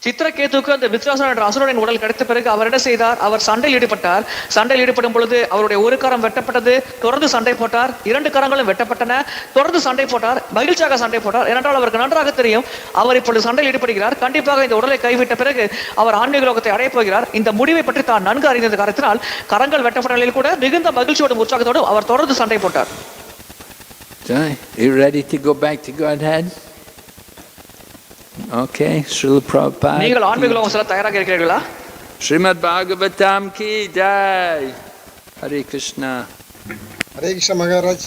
சித்திரகேதுக்கு அந்த விருத்ராசுரன் என்ற அசுரனின் உடல் கிடைத்த பிறகு அவர் என்ன செய்தார்? அவர் சண்டையில் ஈடுபட்டார். சண்டையில் ஈடுபடும் பொழுது அவருடைய ஒரு கரம் வெட்டப்பட்டது. தொடர்ந்து சண்டை போட்டார். 2 கரங்களும் வெட்டப்பட்டன. தொடர்ந்து சண்டை போட்டார். மகிழ்ச்சியாக சண்டை போட்டார். ஏனென்றால் அவருக்கு நன்றாக தெரியும் அவர் இப்பொழுது சண்டையில் ஈடுபடுகிறார். கண்டிப்பாக இந்த உடலை கைவிட்ட பிறகு அவர் ஆன்மீக லோகத்தை அடைய போகிறார். இந்த முடிவை பற்றி தான் நன்கு அறிந்த காரணத்தினால் கரங்கள் வெட்டப்பட்ட நிலையில் கூட மிகுந்த மகிழ்ச்சியோடும் உற்சாகத்தோடும் அவர் தொடர்ந்து சண்டை போட்டார். You ready to go back to Godhead? Okay, Srila Prabhupada. நீங்கள் ஆன்மீக லோகம் செல்ல தயாராக இருக்கிறீர்களா? Srimad-Bhāgavatam ki jai. Hare Krishna. Hare Krishna Maharaj.